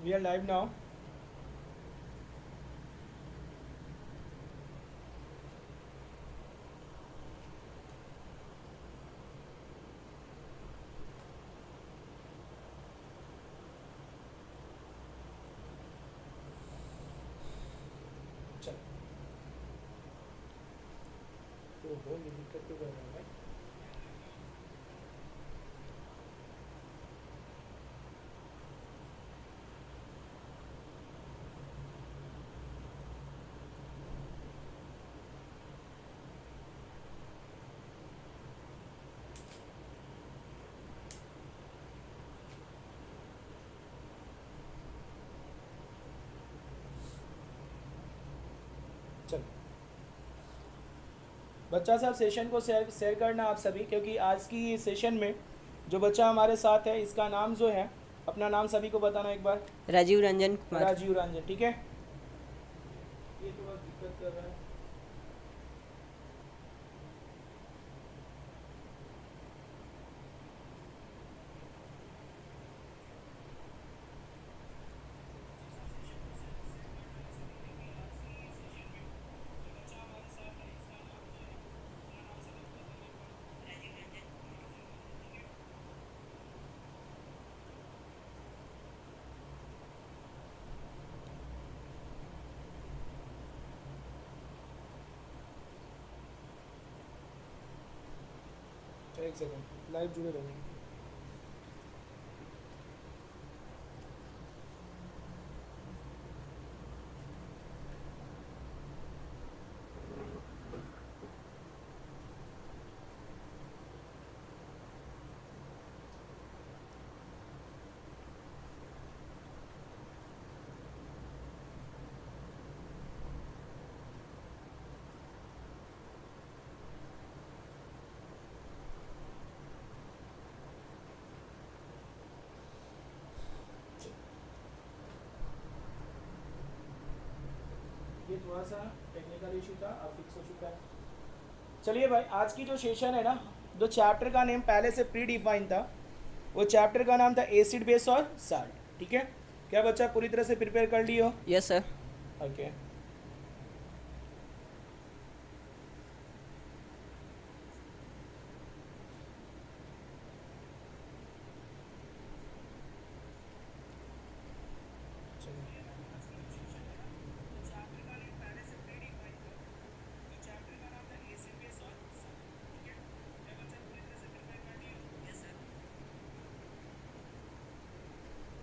We are live now. चलो तो ये दिक्कत क्यों कर रहा है भाई? चलो बच्चा साहब सेशन को शेयर शेयर करना आप सभी, क्योंकि आज की सेशन में जो बच्चा हमारे साथ है इसका नाम जो है, अपना नाम सभी को बताना एक बार। राजीव रंजन कुमार। राजीव रंजन, ठीक है। ये थोड़ा दिक्कत कर रहा है। एक सेकंड, लाइव जुड़े रहेंगे। ये थोड़ा सा टेक्निकल इशू था, अब फिक्स हो चुका है। चलिए भाई, आज की जो सेशन है ना, जो चैप्टर का नेम पहले से प्री डिफाइन था, वो चैप्टर का नाम था एसिड बेस और साल्ट, ठीक है। क्या बच्चा पूरी तरह से प्रिपेयर कर लिए हो? Yes sir. ओके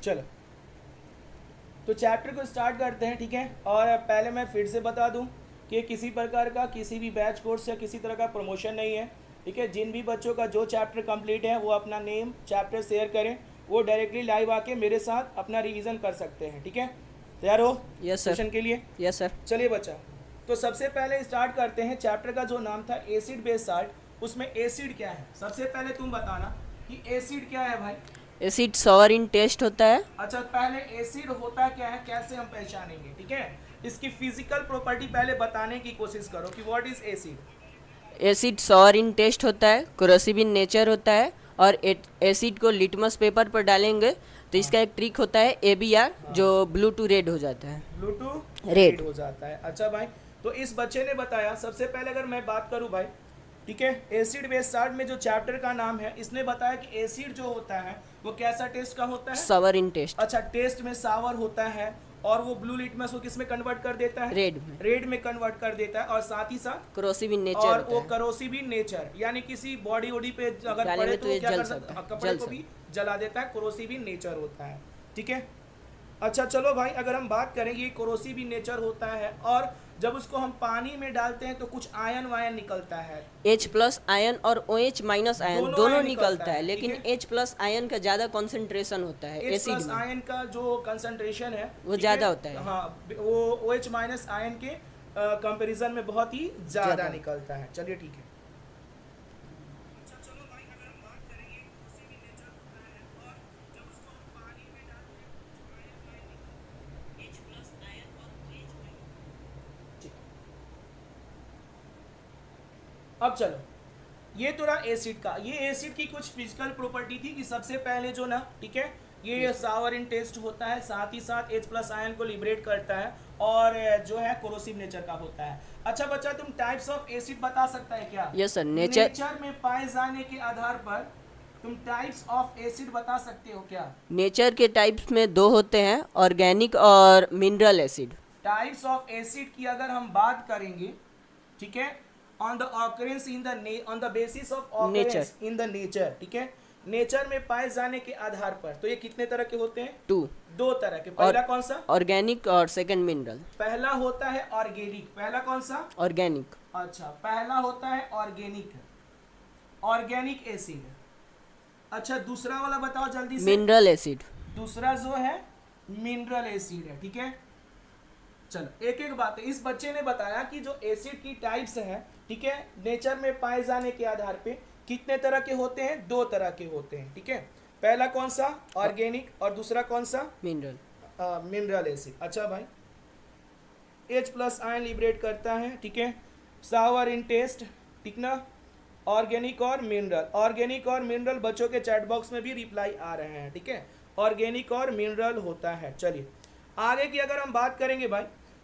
चलो तो चैप्टर को स्टार्ट करते हैं, ठीक है। और पहले मैं फिर से बता दूं कि किसी प्रकार का किसी भी बैच कोर्स या किसी तरह का प्रमोशन नहीं है, ठीक है। जिन भी बच्चों का जो चैप्टर कंप्लीट है वो अपना नेम चैप्टर शेयर करें, वो डायरेक्टली लाइव आके मेरे साथ अपना रिवीजन कर सकते हैं, ठीक है। तैयार हो यस सर। सेशन के लिए? Yes sir. चलिए बच्चा, तो सबसे पहले स्टार्ट करते हैं। चैप्टर का जो नाम था एसिड बेस साल्ट, उसमें एसिड क्या है सबसे पहले तुम बताना कि एसिड क्या है भाई। एसिड सॉवर इन टेस्ट होता है। अच्छा, पहले एसिड होता क्या है, कैसे हम पहचानेंगे, ठीक है। इसकी फिजिकल प्रॉपर्टी पहले बताने की कोशिश करो कि what is acid. Acid sour in taste होता है, कोरोसिव इन नेचर होता है, और एसिड को लिटमस पेपर पर डालेंगे तो इसका एक ट्रिक होता है ABR, जो ब्लू टू रेड हो जाता है। ब्लू टू रेड हो जाता है। अच्छा भाई, तो इस बच्चे ने बताया, सबसे पहले अगर मैं बात करूं भाई, ठीक है, एसिड बेस साल्ट में जो चैप्टर का नाम है, इसने बताया कि एसिड जो होता है वो कैसा टेस्ट का होता है? Sour in test. अच्छा, टेस्ट में सावर होता है, और वो ब्लू लिटमस को किस में कन्वर्ट कर देता है? रेड में। रेड में कन्वर्ट कर देता है, और साथ ही साथ कोरोसिव इन नेचर और होता वो है। करोसिव इन नेचर, यानी किसी बॉडी वॉडी पे अगर डालेंगे पड़े तो तो वो ये क्या जल कर सकता सकता है, है, कपड़े जल को भी सकता जला देता है, कोरोसिव इन नेचर होता है, ठीक है। अच्छा चलो भाई, अगर हम बात करें ये कोरोसिव इन नेचर होता है, और जब उसको हम पानी में डालते हैं तो कुछ आयन वायन निकलता है, H+ आयन और OH- आयन दोनों आयन निकलता है, ठीक लेकिन है? H+ आयन का ज़्यादा कॉन्सेंट्रेशन होता है H एसिड प्लस में। आयन का जो कंसंट्रेशन है वो ठीक ज़्यादा होता है। हाँ, वो OH माइनस आयन के कंपैरिजन में बहुत ही ज़्यादा ज़्यादा। निकलता है। चलिए ठीक है। अब चलो, ये तो रहा एसिड का। ये एसिड की कुछ फिजिकल प्रॉपर्टी थी कि सबसे पहले जो ना, ठीक है, ये सावरिन टेस्ट होता है, साथ ही साथ H प्लस आयन को लिबरेट करता है और जो है कोरोसिव नेचर का होता है। अच्छा बच्चा, तुम टाइप्स ऑफ एसिड बता सकता है क्या? यस सर, नेचर नेचर में पाए जाने के आधार पर तुम टाइप्स ऑफ एसिड बता सकते हो क्या? नेचर के टाइप्स में दो होते हैं, ऑर्गेनिक और mineral acid. Types of acid की अगर हम बात करेंगे, ठीक है, on the occurrence in the on the basis of occurrence in the nature, ठीक है, नेचर में पाए जाने के आधार पर, तो ये कितने तरह के होते हैं? 2, दो तरह के। पहला कौन सा? ऑर्गेनिक और सेकंड मिनरल। पहला होता है ऑर्गेनिक। पहला कौन सा? ऑर्गेनिक। अच्छा, पहला होता है ऑर्गेनिक, ऑर्गेनिक एसिड। अच्छा, दूसरा वाला बताओ जल्दी से। Mineral acid. दूसरा जो है मिनरल एसिड है, ठीक है। चलो एक एक बात है, इस बच्चे ने बताया कि जो एसिड की टाइप्स है, ठीक है, नेचर में पाए जाने के आधार पे कितने तरह के होते हैं? 2 तरह के होते हैं, ठीक है। पहला कौन सा? ऑर्गेनिक, और दूसरा कौन सा? मिनरल। Mineral acid. अच्छा भाई, H प्लस आयन लिबरेट करता है, ठीक है, सावर इन टेस्ट, ठीक ना। ऑर्गेनिक और मिनरल, ऑर्गेनिक और मिनरल बच्चों के चैट बॉक्स में भी रिप्लाई आ रहे हैं, ठीक है, ऑर्गेनिक और मिनरल होता है। चलिए आगे की अगर हम बात करेंगे भाई,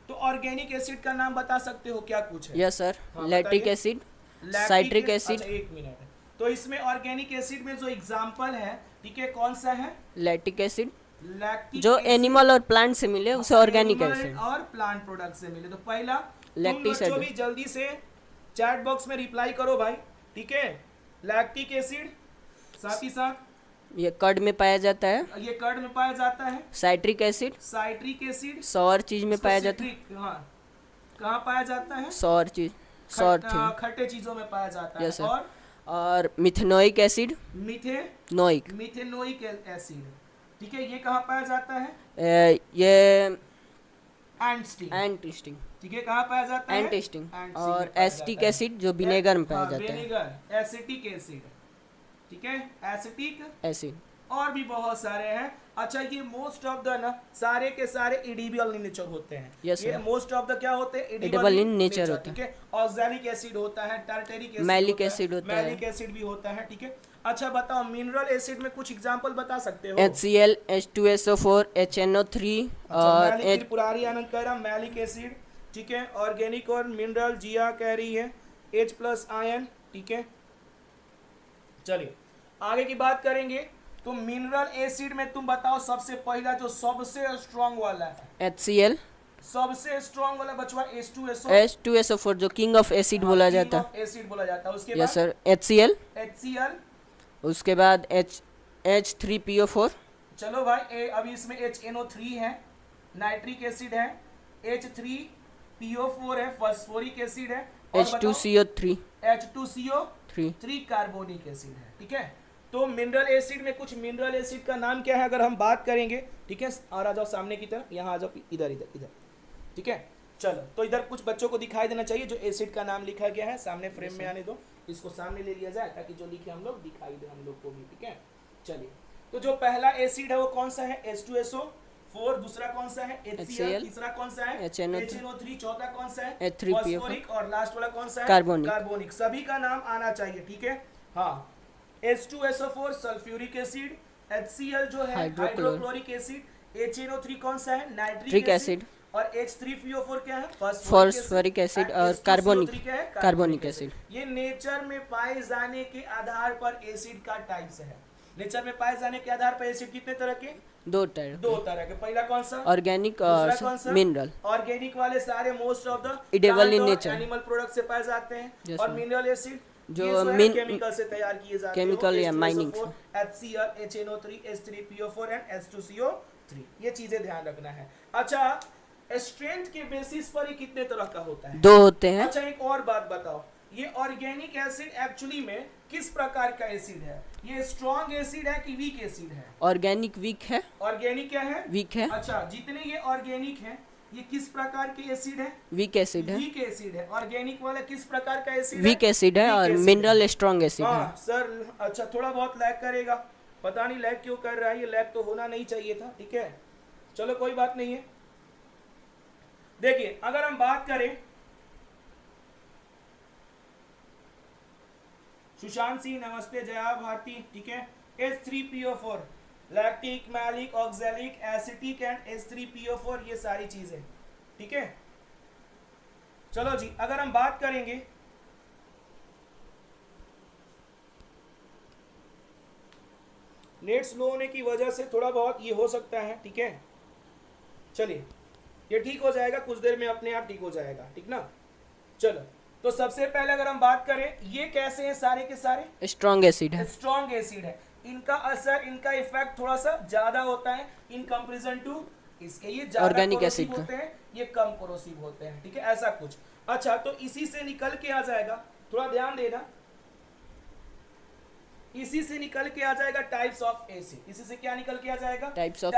तो ऑर्गेनिक एसिड का नाम बता सकते हो क्या कुछ है? यस सर, हाँ, लैक्टिक बताइए। Acid, lactic citric acid. Acid. अच्छा, एक मिनट। तो इसमें ऑर्गेनिक एसिड में जो एग्जांपल है, ठीक है, कौन सा है? लैक्टिक एसिड, लैक्टिक जो एसिड, एनिमल और प्लांट से मिले उसे ऑर्गेनिक एनिमल एसिड। और प्लांट प्रोडक्ट से मिले। तो पहला तुम लैक्टिक बच्चों एसिड। भी जल्दी से चैट बॉक्स में रिप्लाई करो भाई, ठीक है। लैक्टिक एसिड, साथ ही साथ ये कर्ड में पाया जाता है। ये कर्ड में पाया जाता है। साइट्रिक एसिड, साइट्रिक एसिड सौर चीज में पाया जाता है। citric, हाँ, कहाँ पाया जाता है? सौर चीज, सौर चीज। खट्टे चीजों में पाया जाता है। Yes sir. और मिथेनोइक एसिड, मिथेनोइक नोइक, एसिड, ठीक है, ये कहाँ पाया जाता है? ये एंटस्टिंग, एंटिस्टिंग, ठीक है, कहाँ पाया जाता है? एंटिस्टिंग। एंटस्टिंग और में पाया एसिटिक जाता है। एसिड जो विनेगर में पाया जाता है। विनेगर, एसिटिक एसिड, ठीक है, एसिटिक, एसिड। और भी बहुत सारे हैं। अच्छा, ये मोस्ट ऑफ द ना सारे के सारे एडिबल इन नेचर होते हैं। Yes, ये sir. मोस्ट ऑफ द क्या होते हैं? Edible in nature होता ठीक है। ऑक्सैलिक एसिड होता है, टार्टेरिक एसिड मैलिक होता एसिड है, होता है। मैलिक एसिड भी होता है, ठीक है। अच्छा बताओ, मिनरल एसिड में कुछ एग्जांपल बता सकते हो? HCl, H2SO4, HNO3 और मैलिक त्रिपुरारी आनंद कह रहा, मैलिक एसिड, ठीक है। ऑर्गेनिक और मिनरल, जिया कह रही है H प्लस आयन, ठीक है। चलिए आगे की बात करेंगे, तो मिनरल एसिड में तुम बताओ सबसे पहला जो सबसे स्ट्रॉन्ग वाला है। HCl, सबसे स्ट्रॉन्ग वाला बचवा H2SO4 जो किंग ऑफ एसिड बोला जाता है। एसिड बोला जाता है। उसके यस बाद सर, HCl, HCl, उसके बाद H3PO4, चलो भाई अभी इसमें HNO3 है, नाइट्रिक एसिड है, H3PO4 है, फास्फोरिक एसिड है, और H2CO3, H2CO3 कार्बोनिक एसिड है, ठीक है। तो मिनरल एसिड में कुछ मिनरल एसिड का नाम क्या है अगर हम बात करेंगे, ठीक है। और आ जाओ सामने की तरफ, यहाँ आ जाओ, इधर इधर इधर, ठीक है। चलो तो इधर कुछ बच्चों को दिखाई देना चाहिए जो एसिड का नाम लिखा गया है, सामने फ्रेम में आने दो, इसको सामने ले लिया जाए ताकि जो लिखे हम लोग दिखाई दे हम लोग को भी, ठीक है। चलिए, तो जो पहला एसिड है वो कौन सा है? H2SO4, दूसरा कौन सा है? HCl, तीसरा कौन सा है? HNO3, चौथा कौन सा है? H3PO4, और लास्ट वाला कौन सा है? कार्बोनिक। सभी का नाम आना चाहिए, ठीक है। हाँ, H2SO4 सल्फ्यूरिक एसिड, HCl जो है हाइड्रोक्लोरिक एसिड, HNO3 कौन सा है? नाइट्रिक एसिड, और H3PO4 क्या है? फॉस्फोरिक एसिड, और कार्बोनिक एसिड। ये नेचर में पाए जाने के आधार पर एसिड का टाइप्स है। नेचर में पाए जाने के आधार पर एसिड कितने तरह के? दो दो तरह के। पहला कौन सा? ऑर्गेनिक और मिनरल। ऑर्गेनिक वाले सारे most of the edible in nature, animal product से पाए जाते हैं। और मिनरल एसिड जो केमिकल से तैयार किए जाते हैं, केमिकल या mining, HCl, HNO3, H3PO4 and H2CO3। ये चीजें ध्यान रखना है। अच्छा, स्ट्रेंथ के बेसिस पर ये कितने तरह का होता है? दो होते हैं। अच्छा, एक और बात बताओ, ये ऑर्गेनिक एसिड एक्चुअली में किस प्रकार का एसिड है? ये स्ट्रॉन्ग एसिड है कि वीक एसिड है? ऑर्गेनिक वीक है। ऑर्गेनिक क्या है? वीक है। अच्छा, जितने ये ऑर्गेनिक है ये किस प्रकार के एसिड है? वीक एसिड है। वीक एसिड है। ऑर्गेनिक वाला किस प्रकार का एसिड है? वीक एसिड है। और मिनरल स्ट्रॉन्ग एसिड है। हाँ सर, अच्छा थोड़ा बहुत लैग करेगा, पता नहीं लैग क्यों कर रहा है, ये लैग तो होना नहीं चाहिए था, ठीक है। चलो कोई बात नहीं है। देखिए अगर हम बात करें, सुशांत सिंह नमस्ते, जया भारती, ठीक है। H3PO4 lactic, malic, oxalic, acetic and H3PO4, ये सारी चीजें, ठीक है। चलो जी, अगर हम बात करेंगे नेट स्लो होने की वजह से थोड़ा बहुत ये हो सकता है, ठीक है। चलिए, ये ठीक हो जाएगा कुछ देर में, अपने आप ठीक हो जाएगा, ठीक ना। चलो, तो सबसे पहले अगर हम बात करें, ये कैसे हैं सारे के सारे? स्ट्रॉन्ग एसिड है। स्ट्रॉन्ग एसिड है। इनका असर, इनका इफेक्ट थोड़ा सा ज्यादा होता है इन कंपैरिजन टू इसके। ये ज्यादा Organic corrosive acid का। होते हैं, ये कम कोरोसिव होते हैं, ठीक है, ऐसा कुछ। अच्छा, तो इसी से निकल के आ जाएगा, थोड़ा ध्यान देना, इसी से निकल के आ जाएगा टाइप्स ऑफ एसिड। इसी से क्या निकल के आ जाएगा? Types of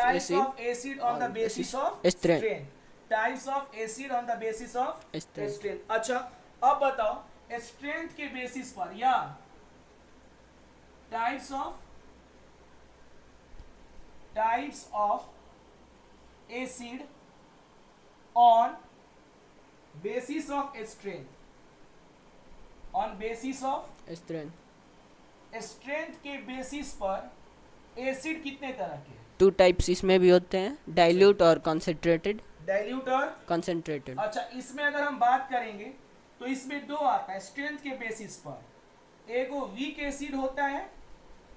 acid on the basis of strength. Types of acid on the basis of strength. अच्छा, अब बताओ स्ट्रेंथ के बेसिस पर या types of acid on basis of strength, on basis of strength के बेसिस पर एसिड कितने तरह के हैं? 2 टाइप्स इसमें भी होते हैं, डाइल्यूट और कॉन्सेंट्रेटेड। डाइल्यूट और कॉन्सेंट्रेटेड। अच्छा, इसमें अगर हम बात करेंगे तो इसमें 2 आता है स्ट्रेंथ के बेसिस पर। एक वो वीक एसिड होता है,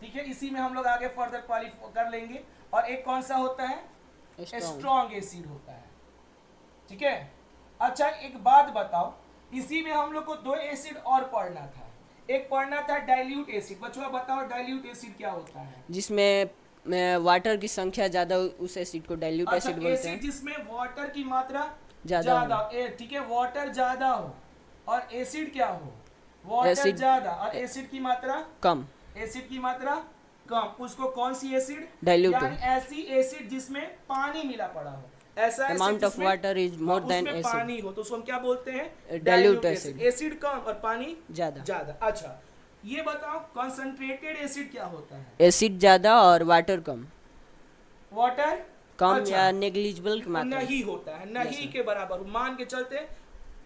ठीक है, इसी में हम लोग आगे फर्दर क्वालिफाई कर लेंगे। और एक कौन सा होता है? स्ट्रॉन्ग एसिड होता है, ठीक है। अच्छा, एक बात बताओ, इसी में हम लोग को 2 एसिड और पढ़ना था। एक पढ़ना था डाइल्यूट एसिड। बच्चों बताओ डाइल्यूट एसिड क्या होता है? जिसमें वाटर की संख्या ज्यादा, उस एसिड को डाइल्यूट अच्छा, एसिड बोलते हैं। जिसमें वाटर की मात्रा ज्यादा ठीक है, वाटर ज्यादा हो और एसिड क्या हो? वाटर एसिड ज्यादा और एसिड की मात्रा कम। एसिड की मात्रा कम, उसको कौन सी एसिड? डाइल्यूट। यानी ऐसी एसिड जिसमें पानी मिला पड़ा हो, ऐसा amount of water is more than acid, पानी हो, तो उसको हम क्या बोलते हैं? Dilute acid. एसिड कम और पानी ज्यादा। अच्छा, ये बताओ कंसंट्रेटेड एसिड क्या होता है? एसिड ज्यादा और वाटर कम। वाटर कम अच्छा, या नेग्लिजिबल की मात्रा नहीं होता है, नहीं के बराबर। मान के चलते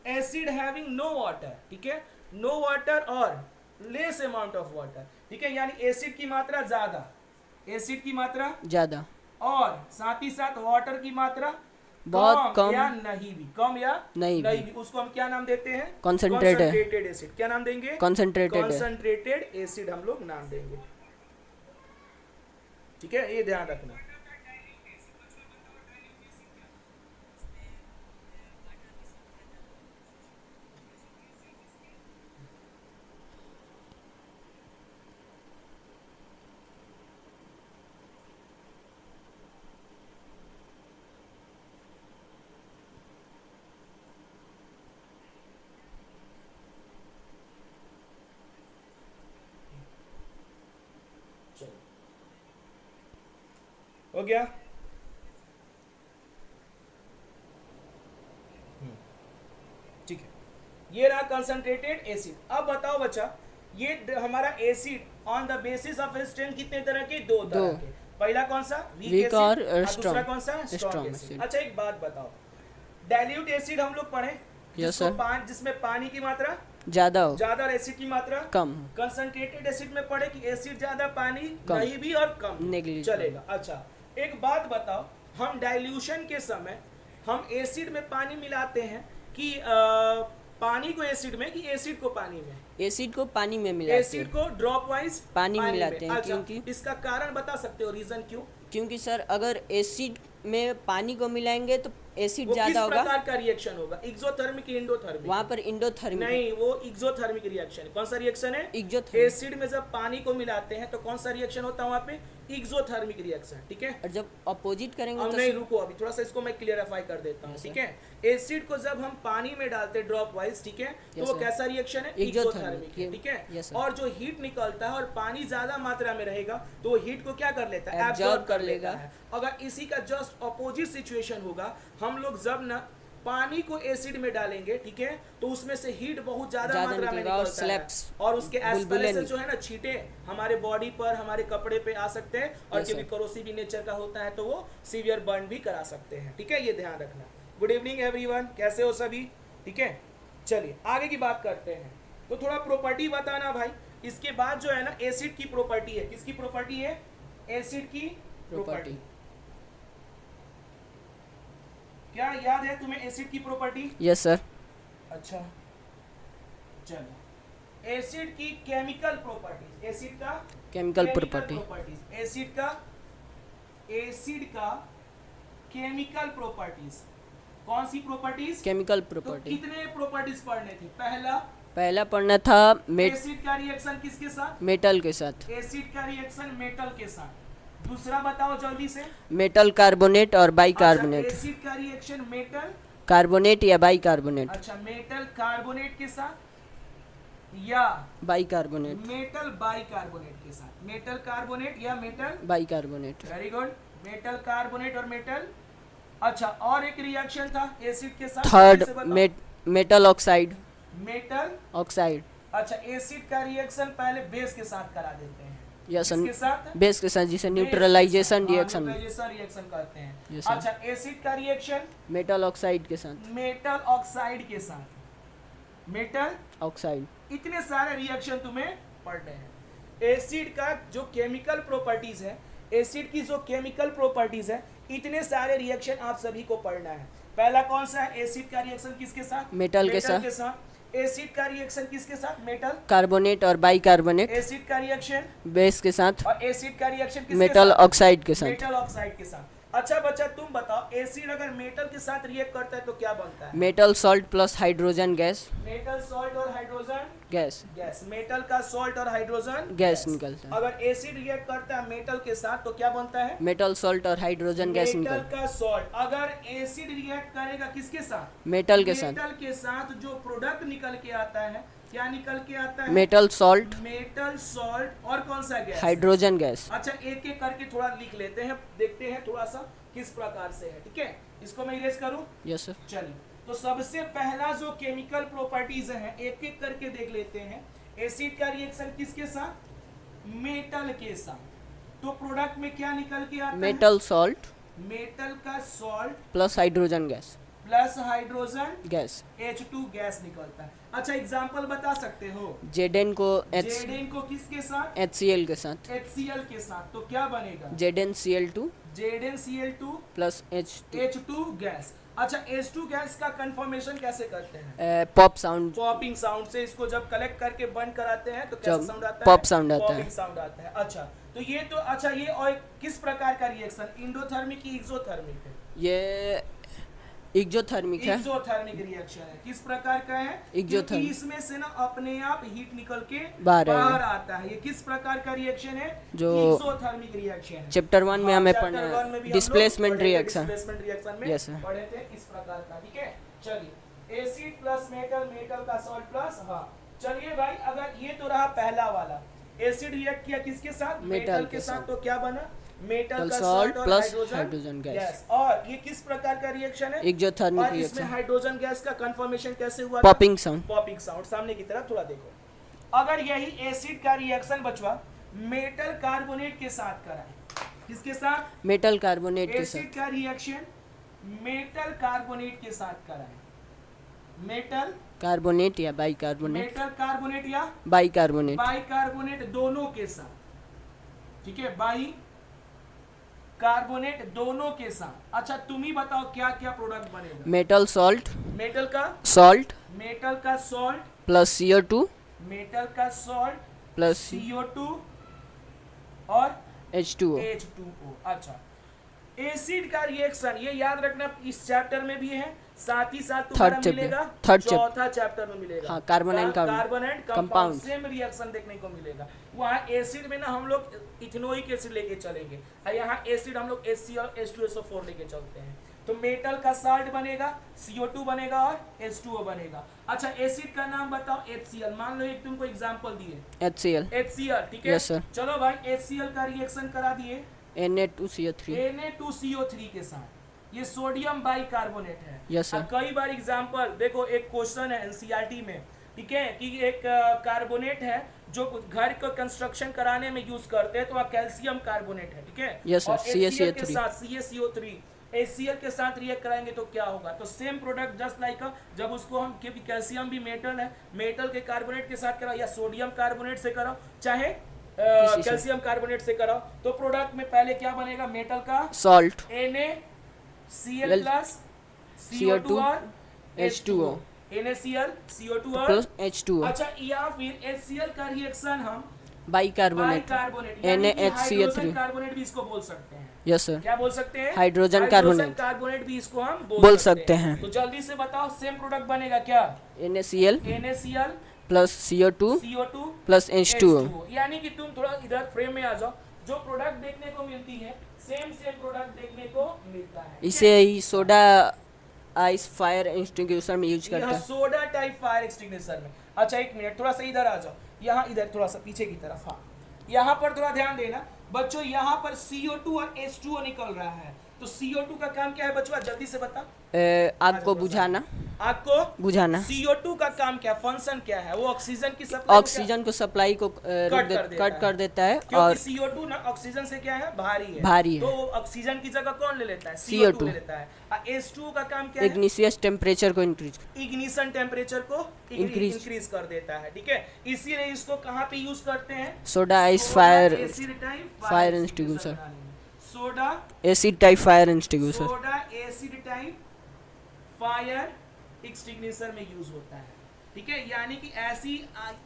एसिड हैविंग नो वाटर, ठीक है, नो वाटर और लेस अमाउंट ऑफ वाटर, ठीक है, यानी एसिड की मात्रा ज्यादा, एसिड की मात्रा ज्यादा और साथ ही साथ वाटर की मात्रा बहुत कम या नहीं भी, कम या नहीं भी। उसको हम क्या नाम देते हैं? Concentrated acid. क्या नाम देंगे? कंसंट्रेटेड एसिड हम लोग नाम देंगे, ठीक है, ये ध्यान रखना। हो गया? ठीक है, ये रहा कंसंट्रेटेड एसिड। अब बताओ बच्चा, ये हमारा acid on the basis of strength कितने तरह के? 2 तरह के। पहला कौन सा? वीक और दूसरा कौन सा? Strong acid. अच्छा, एक बात बताओ, डाइल्यूट एसिड हम लोग पढ़े जिसमें पानी की मात्रा ज्यादा और एसिड की मात्रा कम। कंसंट्रेटेड एसिड में पढ़े कि एसिड ज्यादा, पानी नहीं भी और कम चलेगा। अच्छा, एक बात बताओ, हम डाइल्यूशन के समय हम एसिड में पानी मिलाते हैं कि पानी को एसिड में, कि एसिड को पानी में? एसिड को पानी में मिलाते हैं। एसिड को ड्रॉप वाइज पानी में मिलाते हैं। अच्छा, क्योंकि इसका कारण बता सकते हो, रीजन क्यों? क्योंकि सर अगर एसिड में पानी को मिलाएंगे तो एसिड ज्यादा होगा। किस प्रकार का रिएक्शन होगा? Exothermic, endothermic? वहाँ पर इंडोथर्मिक नहीं, वो एक्सोथर्मिक रिएक्शन। कौन सा रिएक्शन है? एक्सोथर्मिक। एसिड में जब पानी को मिलाते हैं तो कौन सा रिएक्शन होता है वहाँ पे? एक्सोथर्मिक रिएक्शन, ठीक है। और जब अपोजिट करेंगे अब तो नहीं, रुको, अभी थोड़ा सा इसको मैं क्लियरिफाई कर देता हूँ, ठीक है। एसिड को जब हम पानी में डालते हैं ड्रॉप वाइज, ठीक है, तो वो कैसा रिएक्शन है? एक्सोथर्मिक है, ठीक है। और जो हीट निकलता है और पानी ज्यादा मात्रा में रहेगा तो वो हीट को क्या कर लेता है? एब्जॉर्ब कर लेगा है। अगर इसी का जस्ट अपोजिट सिचुएशन होगा, हम लोग जब ना पानी को एसिड में डालेंगे, ठीक है, तो उसमें से हीट बहुत ज्यादा मात्रा में निकलता है और उसके एस्पेरेशन जो है ना, छींटे हमारे बॉडी पर, हमारे कपड़े पे आ सकते हैं और क्योंकि कोरोसिव नेचर का होता है तो वो सीवियर बर्न भी करा सकते हैं, ठीक है, ये ध्यान रखना। गुड इवनिंग एवरीवन, कैसे हो सभी? ठीक है, चलिए आगे की बात करते हैं। तो थोड़ा प्रॉपर्टी बताना भाई। इसके बाद जो है ना, एसिड की प्रॉपर्टी है। किसकी प्रॉपर्टी है? एसिड की प्रॉपर्टी। क्या याद है तुम्हें एसिड की प्रॉपर्टी? Yes sir. अच्छा चलो, एसिड की केमिकल प्रॉपर्टीज, एसिड का केमिकल प्रॉपर्टी। प्रॉपर्टीज, एसिड का केमिकल प्रॉपर्टीज। कौन सी प्रॉपर्टीज? केमिकल तो प्रॉपर्टी। कितने प्रॉपर्टीज पढ़ने थे? पहला पढ़ना था एसिड का रिएक्शन किसके साथ? मेटल के साथ। एसिड का रिएक्शन मेटल के साथ। दूसरा बताओ जल्दी से। मेटल कार्बोनेट और बाई अच्छा, कार्बोनेट। एसिड का रिएक्शन मेटल कार्बोनेट या बाई कार्बोनेट। अच्छा मेटल कार्बोनेट के साथ या by carbonate. Metal by carbonate के साथ। मेटल कार्बोनेट या metal by carbonate. Very good, metal carbonate और मेटल। अच्छा, और एक रिएक्शन था एसिड के साथ, थर्ड जल्दी से बताओ। Metal oxide. Metal oxide. अच्छा, एसिड का रिएक्शन पहले बेस के साथ करा देते हैं। यस किसके साथ? बेस के साथ, जिसे न्यूट्रलाइजेशन रिएक्शन। न्यूट्रलाइजेशन रिएक्शन कहते हैं। Yes, sir. अच्छा, एसिड का रिएक्शन मेटल ऑक्साइड के साथ। मेटल ऑक्साइड के साथ। Metal oxide. इतने सारे रिएक्शन तुम्हें पढ़ने हैं। एसिड का जो केमिकल प्रॉपर्टीज है, एसिड की जो केमिकल प्रॉपर्टीज है, इतने सारे रिएक्शन आप सभी को पढ़ना है। पहला कौन सा है? एसिड का रिएक्शन किसके साथ? मेटल के साथ। एसिड का रिएक्शन किसके साथ? मेटल कार्बोनेट और बाई कार्बोनेट। एसिड का रिएक्शन बेस के साथ। और एसिड का रिएक्शन किसके मेटल साथ? ऑक्साइड के साथ। मेटल ऑक्साइड के साथ। अच्छा बच्चा, तुम बताओ, एसिड अगर मेटल के साथ रिएक्ट करता है तो क्या बनता है? Metal salt plus hydrogen gas. Metal salt और हाइड्रोजन गैस। गैस। मेटल का सॉल्ट और हाइड्रोजन गैस निकलता है। अगर एसिड रिएक्ट करता है मेटल के साथ तो क्या बनता है? मेटल सॉल्ट और हाइड्रोजन गैस मेटल निकलता का सॉल्ट। अगर एसिड रिएक्ट करेगा किसके साथ? है। मेटल के साथ। मेटल के साथ जो प्रोडक्ट निकल के आता है, क्या निकल के आता है? Metal salt. मेटल सॉल्ट और कौन सा गैस? Hydrogen gas. अच्छा, एक एक करके थोड़ा लिख लेते हैं, देखते हैं थोड़ा सा किस प्रकार से है। ठीक है, इसको मैं इरेज करूं? Yes sir. चलिए, तो सबसे पहला जो केमिकल प्रॉपर्टीज है एक एक करके देख लेते हैं। एसिड का रिएक्शन किसके साथ? मेटल के साथ। तो प्रोडक्ट में क्या निकल के आता है? मेटल सॉल्ट मेटल का salt plus hydrogen gas. Plus hydrogen gas. H2 gas निकलता है। अच्छा, एग्जांपल बता सकते हो? जेडेन को जेडेन को किसके साथ? HCl के साथ। HCl के साथ। तो क्या बनेगा? ZnCl2 ZnCl2 plus H2 gas. अच्छा, H2 गैस का कंफर्मेशन कैसे करते हैं? Pop sound. पॉपिंग साउंड से। इसको जब कलेक्ट करके बंद कराते हैं तो कैसा जब साउंड आता है? पॉप साउंड आता है। पॉपिंग साउंड आता है। अच्छा, तो ये तो अच्छा, ये और किस प्रकार का रिएक्शन? इंडोथर्मिक की एक्सोथर्मिक है? ये एक्सोथर्मिक है। एक्सोथर्मिक रिएक्शन है। किस प्रकार का है? एक्सोथर्मिक। क्योंकि इसमें से ना अपने आप हीट निकल के बाहर आता है। ये किस प्रकार का रिएक्शन है? जो एक्सोथर्मिक रिएक्शन है। चैप्टर 1 में हमें पढ़ना चैप्टर 1 में भी है हम लोग डिस्प्लेसमेंट पढ़े थे, रिएक्शन। डिस्प्लेसमेंट रिएक्शन में Yes, sir. पढ़े थे इस प्रकार का। ठीक है, चलिए, एसिड प्लस मेटल, मेटल का सॉल्ट प्लस, हाँ चलिए भाई, अगर ये तो रहा पहला वाला, एसिड रिएक्ट किया किसके साथ? मेटल के के साथ। साथ। तो क्या बना? मेटल का सॉल्ट सॉल्ट और प्लस हाइड्रोजन गैस। गैस। और ये किस प्रकार का रिएक्शन है? एक्सोथर्मिक और इसमें रिएक्शन। हाइड्रोजन गैस का कंफर्मेशन कैसे हुआ? Popping sound. Popping sound. सामने की तरफ थोड़ा देखो। अगर यही एसिड का रिएक्शन बचवा मेटल कार्बोनेट के साथ कराए, किसके साथ? मेटल कार्बोनेट के एसिड साथ। का रिएक्शन मेटल कार्बोनेट के साथ कराए, मेटल कार्बोनेट या बाई कार्बोनेट। मेटल कार्बोनेट या बाई कार्बोनेट। बाई कार्बोनेट, दोनों के साथ। ठीक है, बाई कार्बोनेट दोनों के साथ। अच्छा, तुम ही बताओ क्या क्या प्रोडक्ट बनेगा? Metal salt. मेटल का सॉल्ट मेटल का सॉल्ट प्लस CO2 मेटल का सॉल्ट प्लस CO2 और H2O। H2O। अच्छा, एसिड का रिएक्शन ये याद रखना इस चैप्टर में भी है, साथ ही साथ तुम्हारा Third chapter, मिलेगा third chapter। चौथा चैप्टर में मिलेगा। हाँ, carbon and carbon and compound compound. Same reaction देखने को मिलेगा। वहाँ एसिड में ना हम लोग इथेनोइक एसिड लेके चलेंगे और यहाँ एसिड हम लोग HCl H2SO4 लेके चलते हैं। तो मेटल का साल्ट बनेगा, CO2 बनेगा और H2O बनेगा। अच्छा, एसिड का नाम बताओ? HCl। मान लो एक तुमको एग्जांपल दिए, HCl। ठीक है, Yes, sir। चलो भाई, HCl का रिएक्शन करा दिए Na2CO3। Na2CO3 के साथ। ये सोडियम बाइकार्बोनेट है। Yes, sir। अब कई बार एग्जांपल देखो, एक क्वेश्चन है NCERT में, ठीक है, कि एक कार्बोनेट है जो घर को कंस्ट्रक्शन कराने में यूज करते हैं, तो वह कैल्शियम कार्बोनेट है। ठीक है, Yes, sir। और HCl के CaCO3। साथ CaCO3 HCl के साथ रिएक्ट कराएंगे तो क्या होगा? तो सेम प्रोडक्ट जस्ट लाइक जब उसको हम, क्योंकि कैल्शियम भी मेटल है, मेटल के कार्बोनेट के साथ कराओ या सोडियम कार्बोनेट से कराओ, चाहे किसी से। कैल्शियम कार्बोनेट से कराओ तो प्रोडक्ट में पहले क्या बनेगा, मेटल का salt NaCl L- plus CO2 CO2 और H2O NaCl CO2 और प्लस H2O अच्छा, या फिर HCl का रिएक्शन हम बाइकार्बोनेट बाइकार्बोनेट यानी कि NaHCl3 हाइड्रोजन कार्बोनेट भी इसको बोल सकते हैं। यस सर क्या बोल सकते हैं? हाइड्रोजन कार्बोनेट भी इसको हम बोल सकते हैं। तो जल्दी से बताओ सेम प्रोडक्ट बनेगा क्या? NaCl NaCl plus CO2 CO2 plus H2O यानी कि तुम थोड़ा इधर फ्रेम में आ जाओ, जो प्रोडक्ट देखने को मिलती है सेम प्रोडक्ट देखने को मिलता है। इसे ही सोडा आइस फायर एक्सटिंग्विशर में यूज करते यह हैं। सोडा टाइप फायर एक्सटिंग्विशर में। अच्छा एक मिनट, थोड़ा सा इधर आ जाओ, यहाँ इधर थोड़ा सा पीछे की तरफ। हाँ, यहाँ पर थोड़ा ध्यान देना बच्चों, यहाँ पर CO2 और H2O निकल रहा है, तो CO2 का काम क्या है बच्चों, जल्दी से बता। आग को बुझाना आग को बुझाना CO2 का काम क्या, फंक्शन क्या है? वो ऑक्सीजन की सप्लाई ऑक्सीजन को सप्लाई को कट कर देता है क्योंकि और CO2 ना ऑक्सीजन से क्या है, भारी है। तो ऑक्सीजन की जगह कौन ले लेता है? CO2 ले लेता है। H2O का काम क्या है? इग्निशियस टेम्परेचर को इंक्रीज इग्निशन टेम्परेचर को Increase। इंक्रीज कर देता है, ठीक है। इसीलिए इसको कहाँ पे यूज करते हैं? Soda ice fire fire extinguisher soda acid type fire extinguisher soda acid type fire extinguisher में यूज होता है, ठीक है। यानी कि ऐसी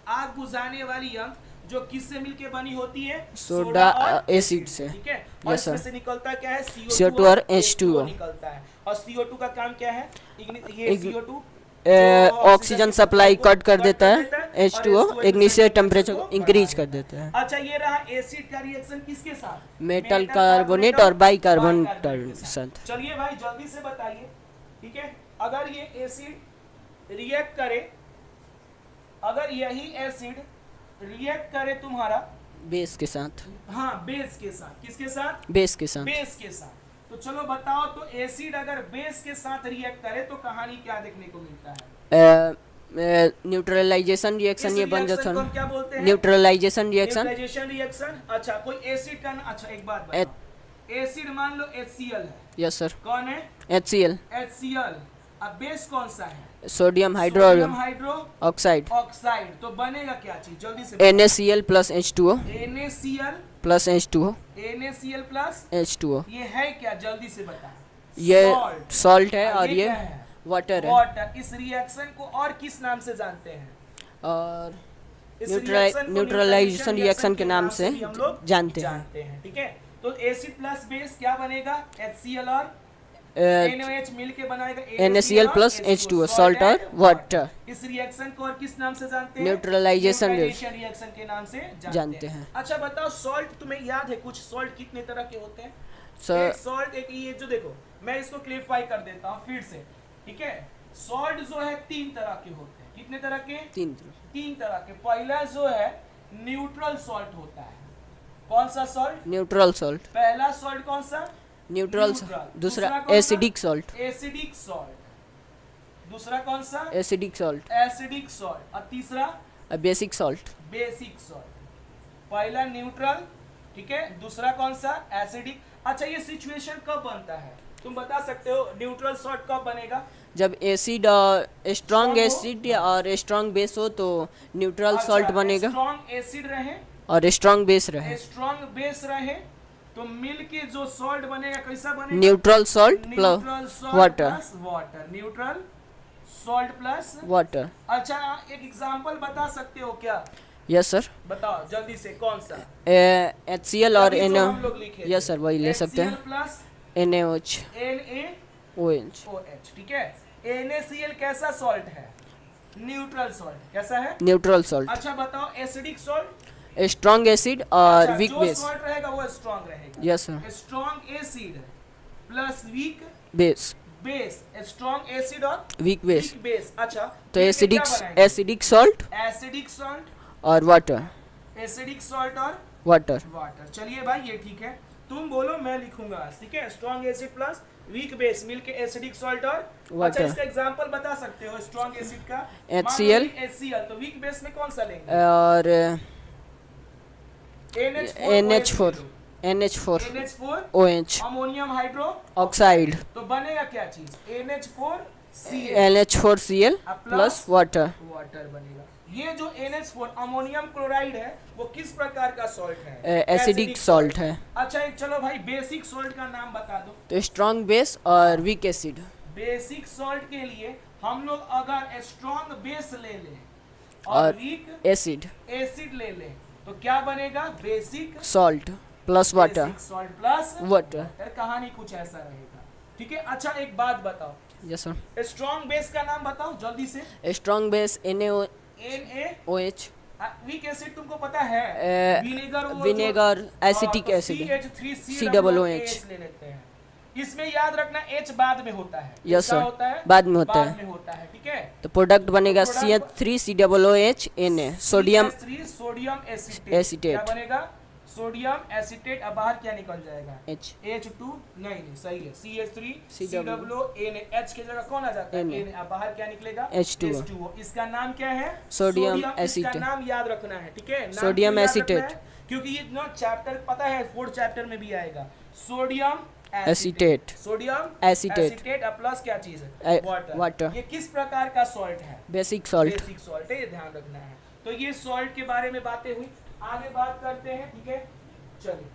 आग बुझाने वाली यंत्र जो किससे मिलके बनी होती है? सोडा और एसिड से, ठीक है। और Yes, इसमें sir। से निकलता क्या है? CO2 और H2O निकलता है। और CO2 का काम क्या है? ये CO2 ऑक्सीजन सप्लाई कट कर देता है, H2O इग्निशियस टेम्परेचर को इंक्रीज कर देता है। अच्छा, ये रहा एसिड का रिएक्शन किसके साथ? मेटल कार्बोनेट और बाइकार्बोनेट के साथ। चलिए भाई जल्दी से बताइए, ठीक है। अगर ये एसिड रिएक्ट करे, अगर यही एसिड रिएक्ट करे तुम्हारा बेस के साथ, हाँ बेस के साथ, किसके साथ? बेस के साथ बेस के साथ। तो चलो बताओ, तो एसिड अगर बेस के साथ रिएक्ट करे तो कहानी क्या देखने को मिलता है? न्यूट्रलाइजेशन रिएक्शन ये बन जाता को हम है। क्या बोलते हैं? Neutralisation reaction neutralisation reaction. अच्छा, कोई एसिड का अच्छा एक बात बताओ, एसिड मान लो HCl है, यस सर कौन है? HCl HCl। अब बेस कौन सा है? Sodium hydro oxide oxide. तो बनेगा क्या चीज, जल्दी से NaCl plus H2O NaCl plus H2O NaCl plus H2O ये है क्या, जल्दी से बता। ये Salt। सॉल्ट है और ये क्या है? वाटर है। वाटर। इस रिएक्शन को और किस नाम से जानते हैं? और इस reaction को न्यूट्रलाइजेशन रिएक्शन के नाम से भी हम लोग जानते हैं। ठीक है। तो एसिड प्लस बेस क्या बनेगा? HCl और NaOH मिलके बनाएगा NaCl प्लस H2O सॉल्ट और वाटर। इस रिएक्शन को और किस नाम से जानते हैं? न्यूट्रलाइजेशन रिएक्शन के नाम से जानते हैं। अच्छा बताओ, सॉल्ट तुम्हें याद है कुछ? सॉल्ट कितने तरह के होते हैं? सर सॉल्ट एक ये जो देखो, मैं इसको क्लियरफाई कर देता हूँ फिर से, ठीक है। सॉल्ट जो है 3 तरह के होते हैं। कितने तरह के? 3 तरह के। पहला जो है न्यूट्रल सॉल्ट होता है। कौन सा सॉल्ट? Neutral salt. पहला सॉल्ट कौन सा? न्यूट्रल। दूसरा एसिडिक सॉल्ट। Acidic salt. दूसरा कौन सा? Acidic salt. Acidic salt. और तीसरा बेसिक सॉल्ट। Basic salt. पहला न्यूट्रल, ठीक है। दूसरा कौन सा? एसिडिक। अच्छा, ये सिचुएशन कब बनता है तुम बता सकते हो? न्यूट्रल सॉल्ट कब बनेगा? जब एसिड और स्ट्रॉन्ग एसिड और स्ट्रॉन्ग बेस हो तो न्यूट्रल सॉल्ट बनेगा। स्ट्रॉन्ग एसिड रहे और स्ट्रॉन्ग बेस रहे। स्ट्रॉन्ग बेस रहे तो मिलके जो सॉल्ट बनेगा कैसा बनेगा? Neutral salt plus water. Water. Neutral salt plus water. अच्छा, एक एग्जांपल बता सकते हो क्या? Yes sir. बताओ जल्दी से, कौन सा? HCl और NaOH। यस सर वही ले सकते हैं। प्लस NaOH NaOH, ठीक है। NaCl कैसा सॉल्ट है? Neutral salt. कैसा है? Neutral salt. अच्छा बताओ, एसिडिक सॉल्ट? स्ट्रॉन्ग एसिड और अच्छा, वीक जो बेस। सॉल्ट रहेगा वो स्ट्रॉन्ग रहेगा। Yes sir. Strong acid plus weak base. Base. Strong acid और वीक बेस। Weak base. अच्छा, तो एसिडिक सॉल्ट एसिडिक सॉल्ट और वाटर। एसिडिक सॉल्ट और वाटर। वाटर। चलिए भाई ये ठीक है, तुम बोलो मैं लिखूंगा, ठीक है। Strong acid plus weak base मिलके एसिडिक सॉल्ट और वाटर। अच्छा, इसका एग्जांपल बता सकते हो स्ट्रॉन्ग एसिड का? HCl। HCl। तो वीक बेस में कौन सा लेंगे? और NH4 OH ammonium hydro oxide. तो बनेगा क्या चीज? NH4Cl NH4Cl plus water. Water बनेगा। ये जो NH4 अमोनियम क्लोराइड है वो किस प्रकार का सॉल्ट है? एसिडिक सॉल्ट है। अच्छा एक चलो भाई बेसिक सॉल्ट का नाम बता दो। तो स्ट्रॉन्ग बेस और वीक एसिड। बेसिक सॉल्ट के लिए हम लोग अगर स्ट्रॉन्ग बेस ले लें और और वीक एसिड एसिड ले लें तो क्या बनेगा? Basic salt plus water. Basic salt plus water. कहानी कुछ ऐसा रहेगा, ठीक है। अच्छा एक बात बताओ, यस सर। स्ट्रॉन्ग बेस का नाम बताओ जल्दी से। Strong base NaOH। Weak acid तुमको पता है? Vinegar vinegar acetic acid CH3COOH ले लेते हैं। इसमें याद रखना H बाद में होता है। यस क्या सर, होता है? बाद में होता बाद है। में होता है, ठीक है। तो प्रोडक्ट बनेगा तो CH3COOH sodium sodium acetate. Acetate. क्या बनेगा? Sodium acetate. अब बाहर क्या निकल जाएगा? H। H2 नहीं सही है, CH3COONA। H की जगह कौन आ जाता है? Na। अब बाहर क्या निकलेगा? H2O। इसका नाम क्या है? सोडियम इसका एसिटेट। नाम याद रखना है, ठीक है। नाम सोडियम क्यों याद रखना एसिटेट। है? क्योंकि ये ना चैप्टर पता है 4th चैप्टर में भी आएगा। Sodium acetate. Sodium acetate. Plus क्या चीज है? वाटर। ये किस प्रकार का सॉल्ट है? Basic salt. बेसिक सॉल्ट है, ये ध्यान रखना है। तो ये सॉल्ट के बारे में बातें हुई, आगे बात करते हैं, ठीक है। चलिए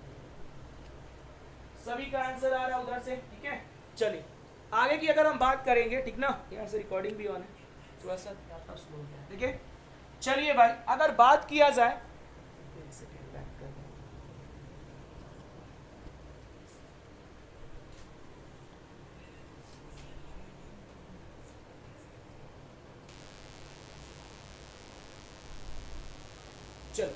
सभी का आंसर आ रहा है उधर से, ठीक है। चलिए आगे की अगर हम बात करेंगे, ठीक ना, यहाँ से रिकॉर्डिंग भी ऑन है, थोड़ा सा स्लो है, ठीक है। चलिए भाई अगर बात किया जाए, चलो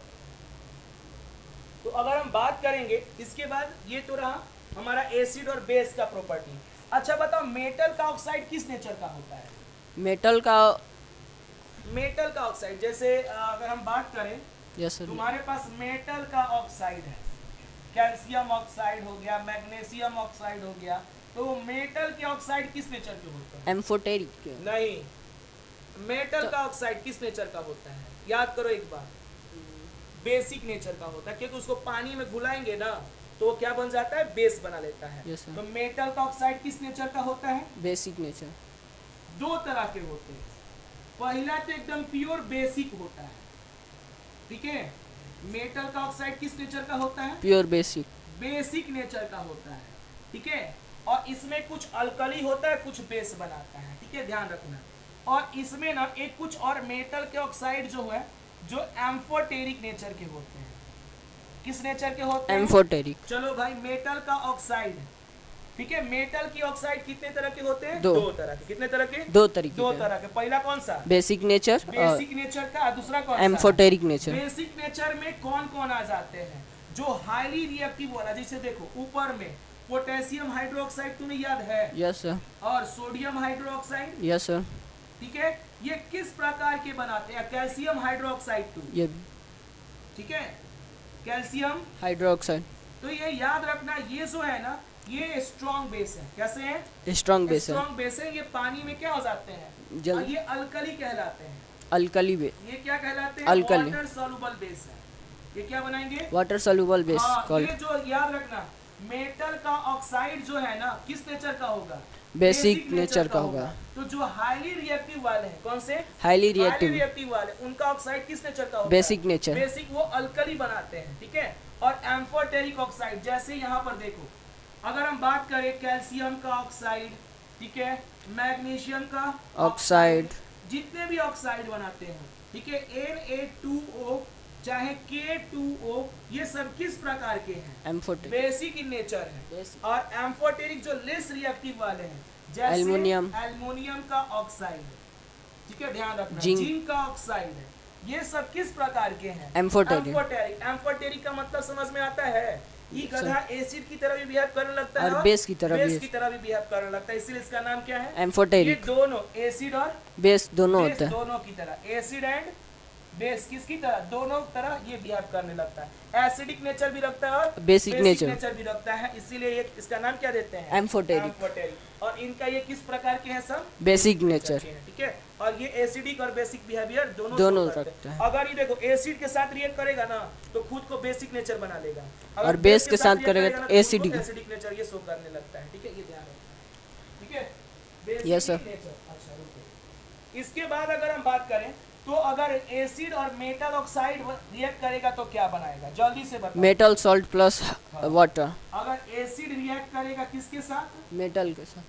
तो अगर हम बात करेंगे इसके बाद, ये तो रहा हमारा एसिड और बेस का प्रॉपर्टी। अच्छा बताओ मेटल का ऑक्साइड किस नेचर का होता है? मेटल का ऑक्साइड जैसे अगर हम बात करें, यस सर, तुम्हारे पास मेटल का ऑक्साइड है, कैल्शियम ऑक्साइड हो गया, मैग्नीशियम ऑक्साइड हो गया, तो मेटल के ऑक्साइड किस नेचर के होते हैं? एम्फोटेरिक। नहीं, मेटल का ऑक्साइड किस नेचर का होता है? याद करो एक बार, बेसिक नेचर का होता है, क्योंकि उसको पानी में घुलाएंगे ना तो वो क्या बन जाता है? बेस बना लेता है। Yes, sir. तो मेटल का ऑक्साइड किस नेचर का होता है? Basic nature. दो तरह के होते हैं, पहला तो एकदम प्योर बेसिक होता है, ठीक है। मेटल का ऑक्साइड किस नेचर का होता है? Pure basic. बेसिक नेचर का होता है, ठीक है। और इसमें कुछ अल्कली होता है, कुछ बेस बनाता है, ठीक है, ध्यान रखना। और इसमें ना एक कुछ और मेटल के ऑक्साइड जो है जो एम्फोटेरिक नेचर के होते हैं। किस नेचर के होते हैं? एम्फोटेरिक। चलो भाई मेटल का ऑक्साइड, ठीक है। मेटल की ऑक्साइड कितने तरह के होते हैं? दो तरह के। कितने तरह के? दो तरीके दो के। तरह के। पहला कौन सा? Basic nature. बेसिक नेचर का। दूसरा कौन सा? Amphoteric nature. बेसिक नेचर में कौन कौन आ जाते हैं? जो हाईली रिएक्टिव वाला, जैसे देखो ऊपर में पोटेशियम हाइड्रोक्साइड, तुम्हें याद है? Yes sir. और सोडियम हाइड्रोक्साइड, यस सर। ठीक है। ये किस प्रकार के बनाते हैं? कैल्शियम हाइड्रोक्साइड टू, ये ठीक है, कैल्शियम हाइड्रोक्साइड। तो ये याद रखना, ये जो है ना ये स्ट्रॉन्ग बेस है। कैसे है? स्ट्रॉन्ग बेस है। स्ट्रॉन्ग बेस है। ये पानी में क्या हो जाते हैं? जल। और ये अल्कली कहलाते हैं। Alkali base. ये क्या कहलाते हैं? अल्कली। वाटर सॉल्युबल बेस है। ये क्या बनाएंगे? वाटर सॉल्युबल बेस हाँ, कॉल्ड। ये जो याद रखना, मेटल का ऑक्साइड जो है ना किस नेचर का होगा? बेसिक नेचर का होगा। तो जो हाईली रिएक्टिव वाले हैं, कौन से? हाईली रिएक्टिव वाले, उनका ऑक्साइड किस नेचर का होगा? Basic nature. बेसिक वो अल्कली बनाते हैं, ठीक है। और एम्फोटेरिक ऑक्साइड, जैसे यहाँ पर देखो, अगर हम बात करें कैल्शियम का ऑक्साइड, ठीक है, मैग्नीशियम का ऑक्साइड, जितने भी ऑक्साइड बनाते हैं, ठीक है, Na2O चाहे K2O, ये सब किस प्रकार के हैं? एम्फोटेरिक। बेसिक इन नेचर है। और एम्फोटेरिक जो लेस रिएक्टिव वाले हैं, जैसे एल्युमिनियम का ऑक्साइड, ठीक है, ध्यान रखना, जिंक का ऑक्साइड है, ये सब किस प्रकार के हैं? एम्फोटेरिक। एम्फोटेरिक का मतलब समझ में आता है? ये गधा एसिड की तरह भी बिहेव करने लगता है और बेस की तरह भी बिहेव करने लगता है, इसलिए इसका नाम क्या है? एम्फोटेरिक। ये दोनों एसिड और बेस दोनों होते हैं। दोनों की तरह, एसिड एंड बेस किसकी तरह? दोनों तरह ये बिहेव करने लगता है। एसिडिक नेचर भी रखता है और बेसिक नेचर भी रखता है, इसीलिए ये इसका नाम क्या देते हैं? एम्फोटेरिक। और इनका ये किस प्रकार के हैं? सब बेसिक नेचर, ठीक है। और ये एसिडिक और बेसिक बिहेवियर दोनों रखता है। अगर ये देखो एसिड के साथ रिएक्ट करेगा ना तो खुद को बेसिक नेचर बना लेगा, और बेस के साथ करेगा तो एसिडिक नेचर ये शो करने लगता है, ठीक है, ये ध्यान रखना, ठीक है। Yes sir. अच्छा रुको, इसके बाद अगर हम बात करें तो अगर एसिड और मेटल ऑक्साइड रिएक्ट करेगा तो क्या बनाएगा, जल्दी से बताओ। Metal salt plus water. अगर एसिड रिएक्ट करेगा किसके साथ, मेटल के साथ,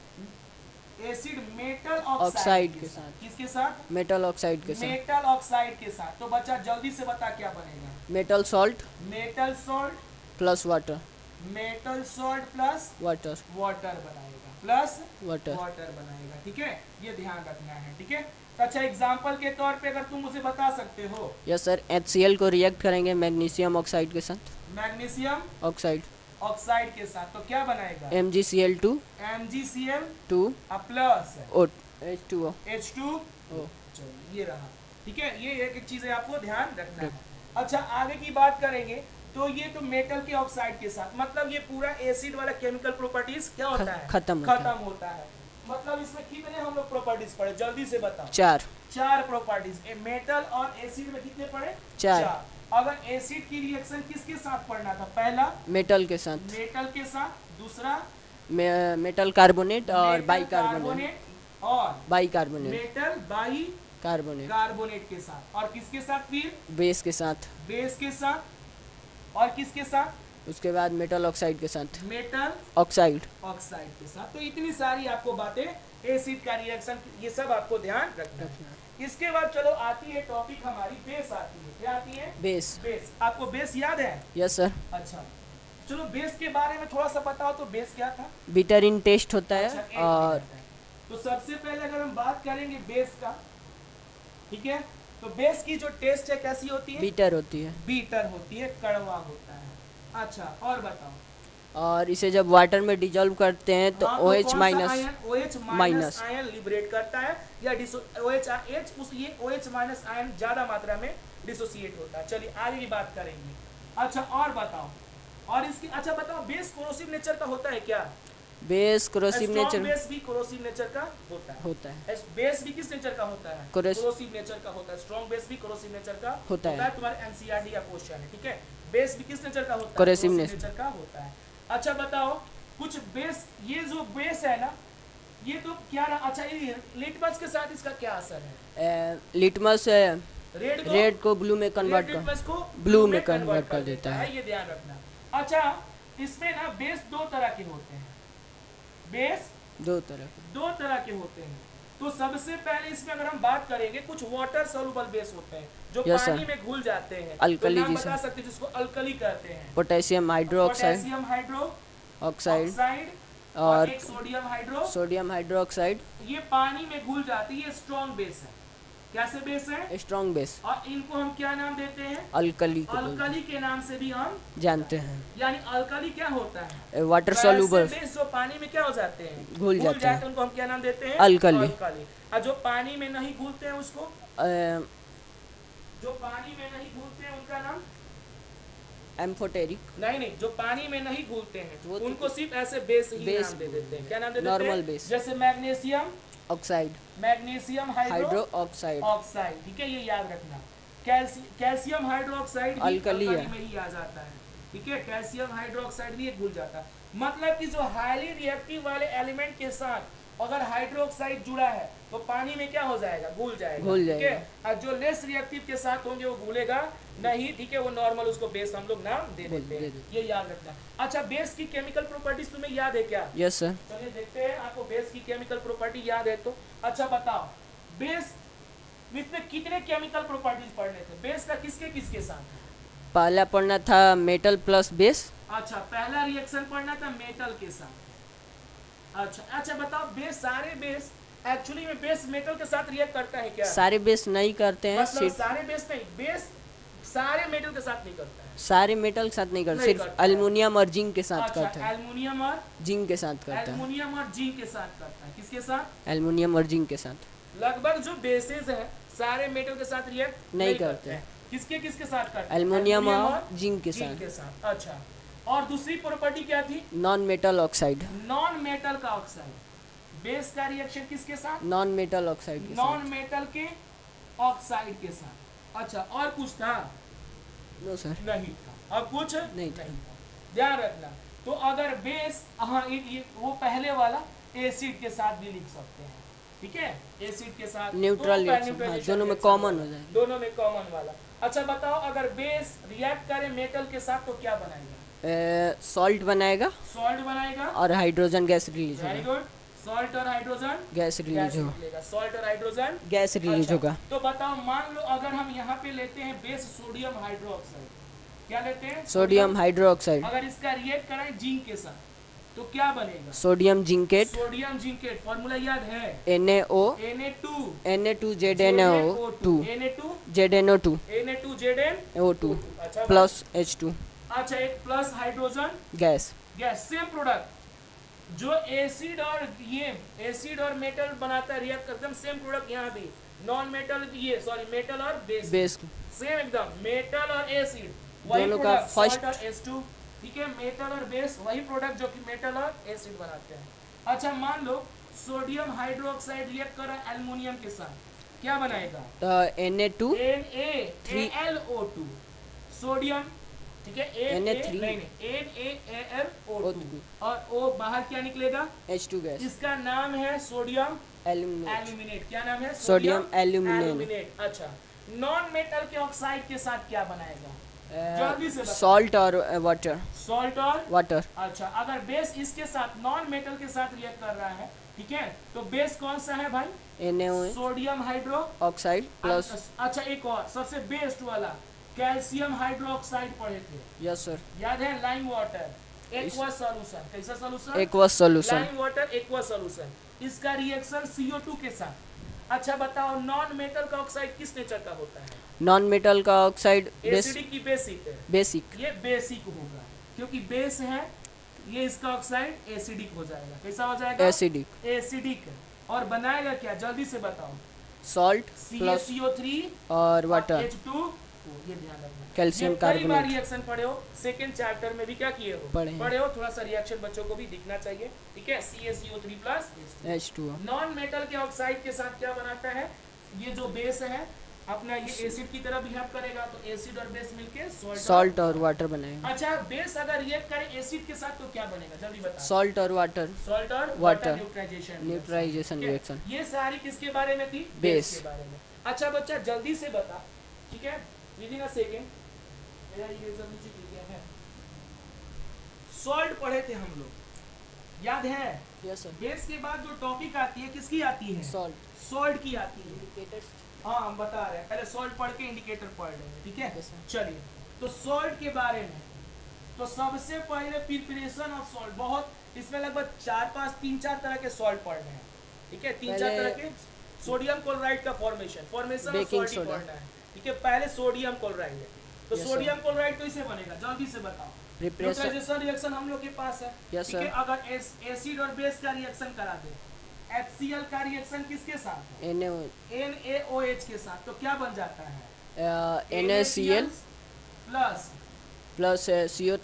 एसिड मेटल ऑक्साइड ऑक्साइड के साथ। किसके साथ, मेटल ऑक्साइड के साथ। मेटल ऑक्साइड के साथ। तो बच्चा जल्दी से बता क्या बनेगा, metal salt metal salt plus water. Metal salt plus water water बनाएगा, प्लस वाटर। वाटर बनाएगा, ठीक है, ये ध्यान रखना है, ठीक है। अच्छा एग्जाम्पल के तौर पे अगर तुम मुझे बता सकते हो, यस सर, HCl को रिएक्ट करेंगे मैग्नीशियम ऑक्साइड के साथ, मैग्नीशियम ऑक्साइड, ऑक्साइड के साथ, तो क्या बनाएगा, MgCl2 MgCl 2 plus H2O। H2O। चलो ये रहा, ठीक है, ये एक एक चीजें आपको ध्यान रखना है। अच्छा आगे की बात करेंगे, तो ये तो मेटल के ऑक्साइड के साथ, मतलब ये पूरा एसिड वाला केमिकल प्रॉपर्टीज क्या होता है, खत्म होता है। मतलब इसमें कितने हम लोग प्रॉपर्टीज पढ़े, जल्दी से बताओ। 4 प्रॉपर्टीज, मेटल और एसिड में कितने पढ़े, 4। अगर एसिड की रिएक्शन किसके साथ पढ़ना था, पहला मेटल के साथ, मेटल के साथ, दूसरा मेटल कार्बोनेट और मेटल बाइकार्बोनेट, और bicarbonate, metal by carbonate, carbonate के साथ, और किसके साथ, फिर बेस के साथ, बेस के साथ, और किसके साथ, उसके बाद मेटल ऑक्साइड के साथ, मेटल ऑक्साइड ऑक्साइड के साथ। तो इतनी सारी आपको बातें, एसिड का रिएक्शन, ये सब आपको ध्यान रखना है। इसके बाद चलो आती है टॉपिक हमारी, बेस आती है, क्या आती है, बेस। बेस। आपको बेस याद है, यस सर। अच्छा चलो बेस के बारे में थोड़ा सा बताओ, तो बेस क्या था। बिटर इन टेस्ट होता अच्छा, है एक और मिनट है। तो सबसे पहले अगर हम बात करेंगे बेस का, ठीक है, तो बेस की जो टेस्ट है कैसी होती है, बिटर होती है, बीटर होती है, कड़वा होता है। अच्छा और बताओ, और इसे जब वाटर में डिजोल्व करते हैं तो हाँ, OH कौन सा minus ion, OH minus ion liberate करता है, या OH उस ये OH माइनस आयन ज्यादा मात्रा में डिसोसिएट होता है। चलिए आगे की बात करेंगे। अच्छा और बताओ, और इसकी, अच्छा बताओ बेस कोरोसिव नेचर का होता है क्या, base corrosive strong nature base भी कोरोसिव नेचर का होता है। बेस भी किस नेचर का होता है, कोरोसिव नेचर का होता है। स्ट्रॉन्ग बेस भी कोरोसिव नेचर का होता है। तुम्हारे एनसीईआरटी का क्वेश्चन है, ठीक है। बेस भी किस नेचर का होता है, कोरोसिव नेचर का होता है। अच्छा बताओ कुछ बेस, ये जो बेस है ना, ये तो क्या ना, अच्छा ये लिटमस के साथ इसका क्या असर है, लिटमस रेड को ब्लू में कन्वर्ट कर, ब्लू में कन्वर्ट कर देता है, ये ध्यान रखना। अच्छा इसमें ना बेस दो तरह के होते हैं, बेस दो तरह के होते हैं। तो सबसे पहले इसमें अगर हम बात करेंगे, कुछ वाटर सॉल्युबल बेस होते हैं जो पानी में घुल जाते हैं, अल्कली, तो नाम बता सकते हैं जिसको अल्कली कहते हैं, potassium hydroxide, potassium hydro oxide और एक सोडियम हाइड्रोक्साइड, ये पानी में घुल जाती है, स्ट्रॉन्ग बेस है। कैसे बेस है, स्ट्रॉन्ग बेस, और इनको हम क्या नाम देते हैं, अल्कली के नाम से भी हम जानते हैं। यानी अल्कली क्या होता है, वाटर सॉल्युबल बेस जो पानी में क्या हो जाते हैं, घुल जाते हैं, उनको हम क्या नाम देते हैं, अल्कली। और जो पानी में नहीं घुलते हैं उसको, जो पानी में नहीं घुलते हैं उनका नाम एम्फोटेरिक। नहीं, जो पानी में नहीं घुलते हैं उनको सिर्फ ऐसे बेस ही नाम दे देते हैं। क्या नाम दे देते हैं, नॉर्मल बेस, जैसे magnesium oxide, magnesium hydro oxide, ठीक है, ये याद रखना। कैल्शियम हाइड्रोक्साइड अल्कली में ही आ जाता है, ठीक है, कैल्शियम हाइड्रोक्साइड भी घुल जाता है। मतलब कि जो हाईली रिएक्टिव वाले एलिमेंट के साथ अगर हाइड्रोक्साइड जुड़ा है तो पानी में क्या हो जाएगा, घुल जाएगा, ठीक है। और जो लेस रिएक्टिव के साथ होंगे वो घुलेगा नहीं, ठीक है, वो नॉर्मल उसको बेस हम लोग नाम दे देते हैं, ये याद रखना। अच्छा बेस की केमिकल प्रॉपर्टीज तुम्हें याद है क्या, यस सर। चलिए देखते हैं आपको बेस की केमिकल प्रॉपर्टी याद है तो। अच्छा बताओ बेस इसमें कितने केमिकल प्रॉपर्टीज पढ़ने थे, बेस का किसके किसके साथ, पहला पढ़ना था मेटल प्लस बेस। अच्छा पहला रिएक्शन पढ़ना था मेटल के साथ। अच्छा बताओ बेस, सारे बेस एक्चुअली में बेस मेटल के साथ रिएक्ट करता है क्या, सारे बेस नहीं करते हैं, मतलब सारे बेस नहीं, बेस सारे मेटल के साथ नहीं करता है, सारे मेटल के साथ नहीं करता, सिर्फ एल्युमिनियम और जिंक के साथ करता है, एल्युमिनियम और जिंक के साथ करता है, एल्युमिनियम और जिंक के साथ करता है, किसके साथ, एल्युमिनियम और जिंक के साथ। लगभग जो बेसेस है सारे मेटल के साथ रिएक्ट नहीं करते हैं, किसके किसके साथ करते हैं, एल्युमिनियम और जिंक के साथ। अच्छा और दूसरी प्रॉपर्टी क्या थी, non metal oxide, non metal का ऑक्साइड, बेस का रिएक्शन किसके साथ, नॉन मेटल ऑक्साइड के नॉन मेटल के ऑक्साइड के साथ। अच्छा और कुछ था, नो सर नहीं था, अब कुछ नहीं था, ध्यान रखना। तो अगर बेस, हाँ ये वो पहले वाला एसिड के साथ भी लिख सकते हैं, ठीक है, एसिड के साथ न्यूट्रल तो रिएक्शन, न्यूट्रलाइजेशन दोनों में रिएक्शन कॉमन होगा। हो जाएगा। दोनों में कॉमन वाला। अच्छा बताओ, अगर बेस रिएक्ट करे मेटल के साथ तो क्या बनाएगा? सॉल्ट बनाएगा सॉल्ट बनाएगा। और हाइड्रोजन गैस रिलीज वेरी होगा। गुड। सॉल्ट और हाइड्रोजन गैस रिलीज होगा। निकलेगा। सॉल्ट और हाइड्रोजन गैस रिलीज अच्छा, होगा। तो बताओ, मान लो अगर हम यहाँ पे लेते हैं बेस सोडियम हाइड्रोक्साइड, क्या लेते हैं? Sodium hydroxide. अगर इसका रिएक्ट कराएं जिंक के साथ तो क्या बनेगा? Sodium zincate. Sodium zincate, formula याद है? Na2 Na2 ZNO2 ZNO2 अच्छा प्लस H2 अच्छा, एक plus hydrogen gas. Gas. Same product जो एसिड और ये एसिड और मेटल बनाता है, रिएक्ट करते हैं, सेम प्रोडक्ट यहाँ भी नॉन मेटल, ये सॉरी मेटल और बेस सेम एकदम, मेटल और एसिड वही दोनों का प्रोडक्ट, फर्स्ट- सॉल्ट और H2, ठीक है, मेटल और बेस वही प्रोडक्ट जो कि मेटल और एसिड बनाते हैं। अच्छा मान लो सोडियम हाइड्रोक्साइड रिएक्ट कर रहा है एल्युमिनियम के साथ, क्या बनाएगा? Na2 NaAlO2 सोडियम, ठीक है, Na3 NaAlO2 और O बाहर क्या निकलेगा? H2 gas. इसका नाम है सोडियम एल्यूमिनेट। एल्यूमिनेट। क्या नाम है? Sodium aluminate. एल्यूमिनेट। अच्छा, नॉन मेटल के ऑक्साइड के साथ क्या बनाएगा? जल्दी से बताओ। सॉल्ट और वाटर। सॉल्ट और वाटर। अच्छा, अगर बेस इसके साथ नॉन मेटल के साथ रिएक्ट कर रहा है, ठीक है, तो बेस कौन सा है भाई? NaOH sodium hydro oxide plus. अच्छा, एक और सबसे बेस्ट वाला कैल्शियम हाइड्रोक्साइड पढ़े थे, यस सर। याद है? Lime water aqua solution. कैसा solution? Aqueous solution. Lime water aqua solution. इसका रिएक्शन CO2 के साथ। अच्छा बताओ, नॉन मेटल का ऑक्साइड किस नेचर का होता है? नॉन मेटल का ऑक्साइड एसिडिक की बेसिक है? बेसिक। ये बेसिक होगा क्योंकि बेस है, ये इसका ऑक्साइड एसिडिक हो जाएगा। कैसा हो जाएगा? एसिडिक। एसिडिक। और बनाएगा क्या? जल्दी से बताओ। सॉल्ट प्लस CaCO3 और वाटर। H2, ये ध्यान रखना। कैल्शियम ये कई बार कार्बोनेट। रिएक्शन पढ़े हो, सेकंड चैप्टर में भी क्या किए हो? पढ़े हो। थोड़ा सा रिएक्शन बच्चों को भी दिखना चाहिए, ठीक है। CaCO3 plus H2O। Non metal के ऑक्साइड के साथ क्या बनाता है? ये जो बेस है अपना, ये एसिड की तरह बिहेव करेगा, तो एसिड और बेस मिलके सॉल्ट और वाटर बनाएगा। अच्छा, बेस अगर रिएक्ट करे एसिड के साथ तो क्या बनेगा? जल्दी बता। सॉल्ट और वाटर। सॉल्ट और वाटर न्यूट्राइजेशन रिएक्शन। ये सारी किसके बारे में थी? बेस के बारे में। अच्छा बच्चा जल्दी से बता, ठीक है, विदिन अ सेकेंड। सॉल्ट पढ़े थे हम लोग, याद है? Yes sir. बेस के बाद जो टॉपिक आती है किसकी आती है? सॉल्ट। सॉल्ट की आती है। हाँ, हम बता रहे हैं, पहले सॉल्ट पढ़ के इंडिकेटर पढ़ लेंगे, ठीक है। Yes, sir. चलिए, तो सॉल्ट के बारे में तो सबसे पहले प्रिपरेशन ऑफ सॉल्ट, बहुत इसमें लगभग 3-4 तरह के सॉल्ट पढ़ने हैं, ठीक है। 3-4 तरह के। सोडियम क्लोराइड का formation of baking salt soda पढ़ना है, ठीक है। पहले सोडियम क्लोराइड है, तो Yes, सोडियम क्लोराइड कैसे बनेगा? जल्दी से बताओ। Preparation- न्यूट्राइजेशन रिएक्शन हम लोग के पास है, Yes, ठीक है। sir. अगर एसिड और बेस का रिएक्शन करा दे, HCl का रिएक्शन किसके साथ है? NaOH के साथ, तो क्या बन जाता है? NaCl plus plus CO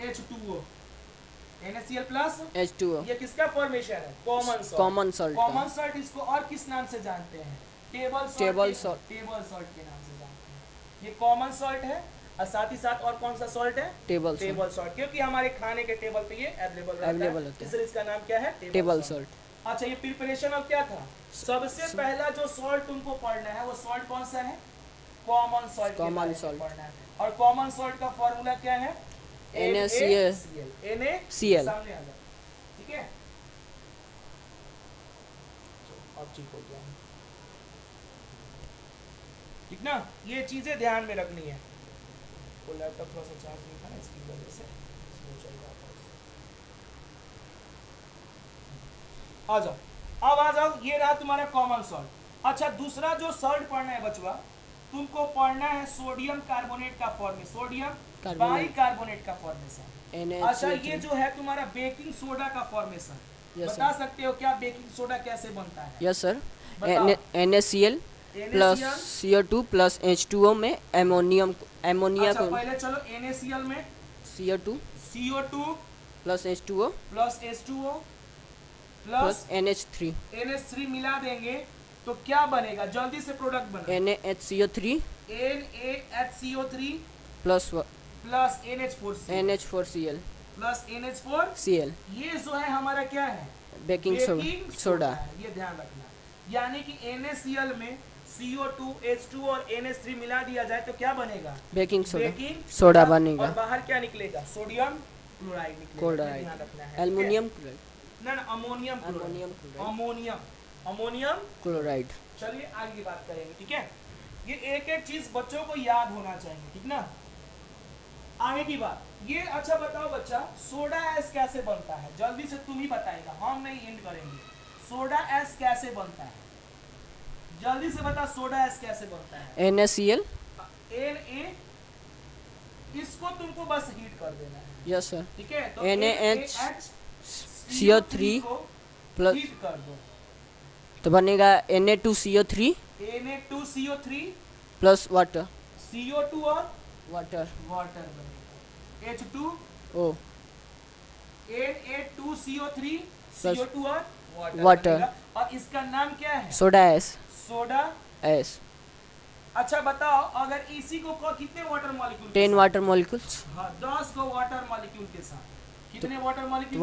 H2O। NaCl plus H2O। ये किसका फॉर्मेशन है? Common salt. Common salt. Common salt इसको और किस नाम से जानते हैं? Table salt. Table salt. Table salt के नाम से जानते हैं। ये कॉमन सॉल्ट है और साथ ही साथ और कौन सा सॉल्ट है? टेबल टेबल सॉल्ट, क्योंकि हमारे खाने के टेबल पे ये अवेलेबल होता है। इसलिए इसका नाम क्या है? Table salt. अच्छा, ये प्रिपरेशन ऑफ क्या था? सबसे पहला जो सॉल्ट तुमको पढ़ना है वो सॉल्ट कौन सा है? Common salt. कॉमन सॉल्ट पढ़ना है। और कॉमन सॉल्ट का फॉर्मूला क्या है? NaCl। सामने आ जाओ, ठीक है। अब ठीक हो गया, ठीक ना। ये चीजें ध्यान में रखनी है। वो लैपटॉप थोड़ा सा चार्ज नहीं था ना, इसकी वजह से स्लो चल रहा था। आ जाओ, अब आ जाओ, ये रहा तुम्हारा कॉमन सॉल्ट। अच्छा, दूसरा जो सॉल्ट पढ़ना है बचवा, तुमको पढ़ना है सोडियम कार्बोनेट का फॉर्मेशन, सोडियम बाइकार्बोनेट का फॉर्मेशन। अच्छा, ये जो है तुम्हारा बेकिंग सोडा का फॉर्मेशन, बता सकते हो क्या बेकिंग सोडा कैसे बनता है? Yes sir. बताओ। NaCl plus CO2 plus H2O में एमोनिया अच्छा, को। पहले चलो NaCl में CO2 plus H2O plus H2O plus plus NH3 NH3 मिला देंगे तो क्या बनेगा? जल्दी से प्रोडक्ट बना। NaHCO3 NaHCO3 plus plus NH4Cl plus NH4। Cl। ये जो है हमारा क्या है? Baking soda. है, ये ध्यान रखना। यानी कि NaCl में CO2 H2 और NH3 मिला दिया जाए तो क्या बनेगा? बेकिंग सोडा बेकिंग सोडा बनेगा। और बाहर क्या निकलेगा? सोडियम क्लोराइड निकलेगा। क्लोराइड, ध्यान रखना है, ठीक है? एल्युमिनियम क्लोराइड, ना ammonium ammonium chloride, chloride, ammonium. Chloride. चलिए आगे की बात करेंगे, ठीक है? ये एक एक चीज बच्चों को याद होना चाहिए, ठीक ना? आगे की बात, ये अच्छा बताओ बच्चा, सोडा एस कैसे बनता है? जल्दी से तुम ही बताएगा, हम नहीं एंड करेंगे। सोडा एस कैसे बनता है? जल्दी से बता, सोडा एस कैसे बनता है? NaCl। Na, इसको तुमको बस हीट कर देना है, यस सर। ठीक है? तो NaHCO3 को प्लस हीट कर दो, तो बनेगा Na2CO3 Na2CO3 plus water, CO2 और वाटर वाटर बनेगा, H2O, ओ Na2CO3 Plus CO2 और water बनेगा। और इसका नाम क्या है? Soda S soda. एस। अच्छा बताओ, अगर इसी को कितने वाटर मॉलिक्यूल 10 वाटर मॉलिक्यूल्स, हाँ 10 को वाटर मॉलिक्यूल के साथ, कितने वाटर मॉलिक्यूल